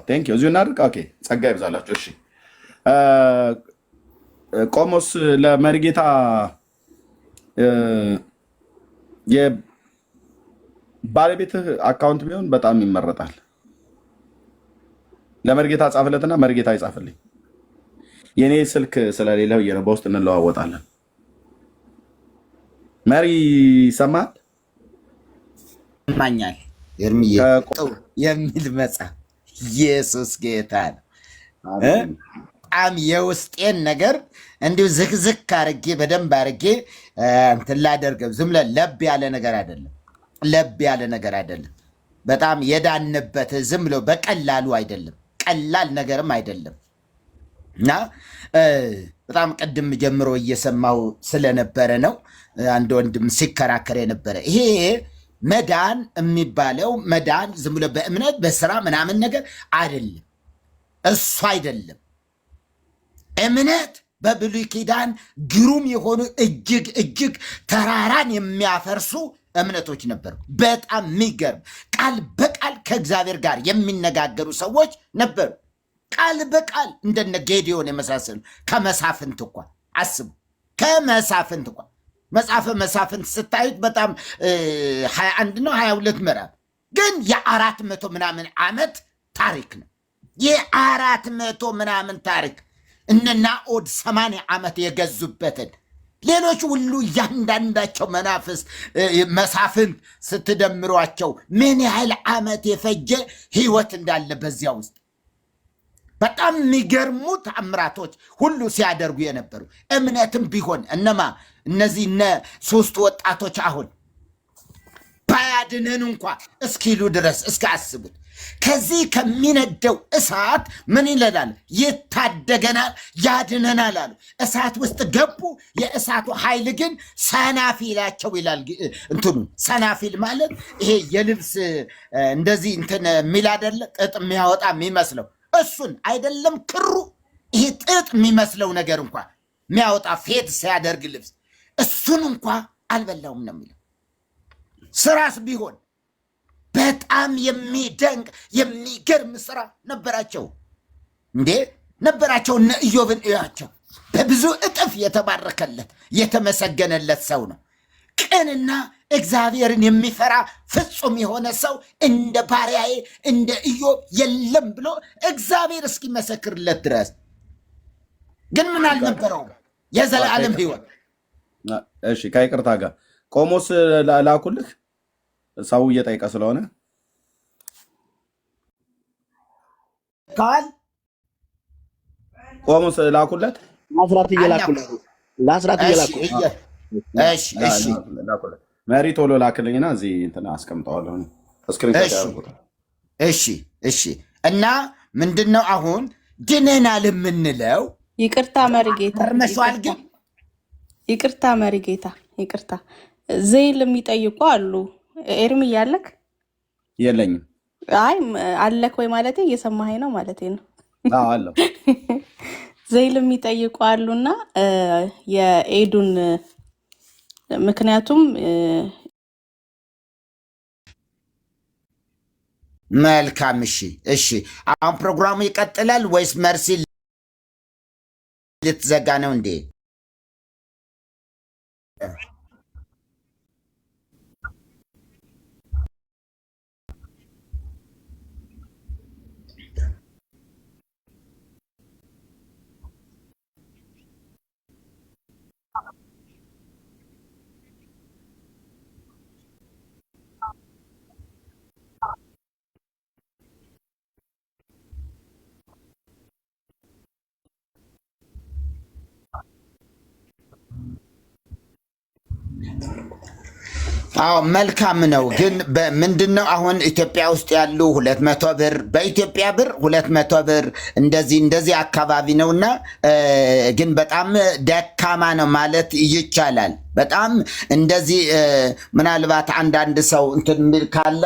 ቴንክ ዩ እዚሁ እናድርግ። ኦኬ ጸጋ ይብዛላችሁ። እሺ ቆሞስ ለመርጌታ የባለቤትህ አካውንት ቢሆን በጣም ይመረጣል። ለመርጌታ ጻፍለትና መርጌታ ይጻፍልኝ። የኔ ስልክ ስለሌለው በውስጥ እንለዋወጣለን። መሪ ይሰማል ማኛል የሚል መጽሐፍ ኢየሱስ ጌታ ነው። በጣም የውስጤን ነገር እንዲሁ ዝክዝክ አርጌ በደንብ አርጌ እንትን ላደርገው። ዝም ብለህ ለብ ያለ ነገር አይደለም፣ ለብ ያለ ነገር አይደለም። በጣም የዳንበት ዝም ብሎ በቀላሉ አይደለም፣ ቀላል ነገርም አይደለም። እና በጣም ቅድም ጀምሮ እየሰማው ስለነበረ ነው አንድ ወንድም ሲከራከር የነበረ ይሄ መዳን የሚባለው መዳን ዝም ብሎ በእምነት በስራ ምናምን ነገር አይደለም። እሱ አይደለም። እምነት በብሉይ ኪዳን ግሩም የሆኑ እጅግ እጅግ ተራራን የሚያፈርሱ እምነቶች ነበሩ። በጣም የሚገርም ቃል በቃል ከእግዚአብሔር ጋር የሚነጋገሩ ሰዎች ነበሩ። ቃል በቃል እንደነ ጌዲዮን የመሳሰሉ ከመሳፍንት እንኳ አስቡ፣ ከመሳፍንት እንኳ መጽሐፈ መሳፍንት ስታዩት በጣም 21 ነው 22 ምዕራፍ ግን የ400 ምናምን ዓመት ታሪክ ነው። የ400 ምናምን ታሪክ እነ ናኦድ 80 ዓመት የገዙበትን ሌሎች ሁሉ እያንዳንዳቸው መሳፍንት ስትደምሯቸው ምን ያህል ዓመት የፈጀ ህይወት እንዳለ በዚያ ውስጥ በጣም የሚገርሙ ተአምራቶች ሁሉ ሲያደርጉ የነበሩ እምነትም ቢሆን እነዚህ ሶስት ወጣቶች አሁን ባያድነን እንኳ እስኪሉ ድረስ እስከ አስቡት። ከዚህ ከሚነደው እሳት ምን ይለናል? ይታደገናል፣ ያድነናል አሉ። እሳት ውስጥ ገቡ። የእሳቱ ኃይል ግን ሰናፊላቸው ይላል። እንትኑ ሰናፊል ማለት ይሄ የልብስ እንደዚህ እንትን የሚል አይደለ? ጥጥ የሚያወጣ የሚመስለው እሱን አይደለም ክሩ፣ ይሄ ጥጥ የሚመስለው ነገር እንኳ የሚያወጣ ፌት ሲያደርግ ልብስ እሱን እንኳ አልበላውም ነው የሚለው። ስራስ ቢሆን በጣም የሚደንቅ የሚገርም ስራ ነበራቸው እንዴ ነበራቸው። እነ ኢዮብን እያቸው በብዙ እጥፍ የተባረከለት የተመሰገነለት ሰው ነው። ቅንና እግዚአብሔርን የሚፈራ ፍጹም የሆነ ሰው እንደ ባሪያዬ እንደ ኢዮብ የለም ብሎ እግዚአብሔር እስኪመሰክርለት ድረስ ግን ምን አልነበረውም? የዘላለም ህይወት። እሺ ከይቅርታ ጋር ቆሞስ ላኩልህ፣ ሰው እየጠየቀ ስለሆነ ካል ቆሞስ ላኩለት። ለአስራት እየላኩለት እሺ መሪ ቶሎ ላክልኝና እዚህ እንትን አስቀምጠዋለሁ። እሺ እና ምንድነው አሁን ድነናል የምንለው? ይቅርታ መሪጌታ፣ ተርመሷል። ግን ይቅርታ መሪጌታ፣ ይቅርታ ዘይል የሚጠይቁ አሉ። ኤርሚ እያለክ የለኝም። አይ አለክ ወይ ማለቴ እየሰማኸኝ ነው ማለቴ ነው። አለሁ። ዘይል የሚጠይቁ አሉና የኤዱን ምክንያቱም መልካም። እሺ አሁን ፕሮግራሙ ይቀጥላል ወይስ መርሲ ልትዘጋ ነው እንዴ? አዎ መልካም ነው። ግን ምንድነው አሁን ኢትዮጵያ ውስጥ ያሉ 200 ብር በኢትዮጵያ ብር 200 ብር እንደዚህ አካባቢ ነውና ግን በጣም ደካማ ነው ማለት ይቻላል። በጣም እንደዚህ ምናልባት አንዳንድ ሰው እንትን የሚል ካለ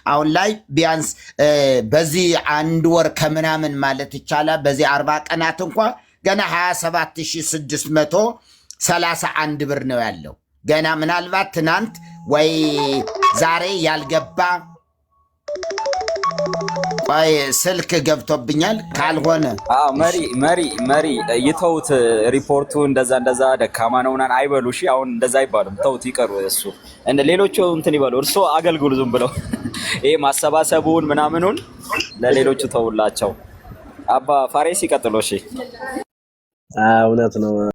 አሁን ላይ ቢያንስ በዚህ 1 ወር ከምናምን ማለት ይቻላል በዚህ 40 ቀናት እንኳን ገና 27631 ብር ነው ያለው። ገና ምናልባት ትናንት ወይ ዛሬ ያልገባ ቆይ ስልክ ገብቶብኛል ካልሆነ መሪ ይተውት። ሪፖርቱ እንደዛ ደካማ ነው ምናምን አይበሉ። እሺ አሁን እንደዛ አይባሉም። ተውት ይቀሩ። እሱ እንደ ሌሎቹ እንትን ይበሉ። እርሶ አገልግሉ ዝም ብለው ይሄ ማሰባሰቡን ምናምኑን ለሌሎቹ ተውላቸው። አባ ፋሬስ ይቀጥሉ። እሺ እውነት ነው።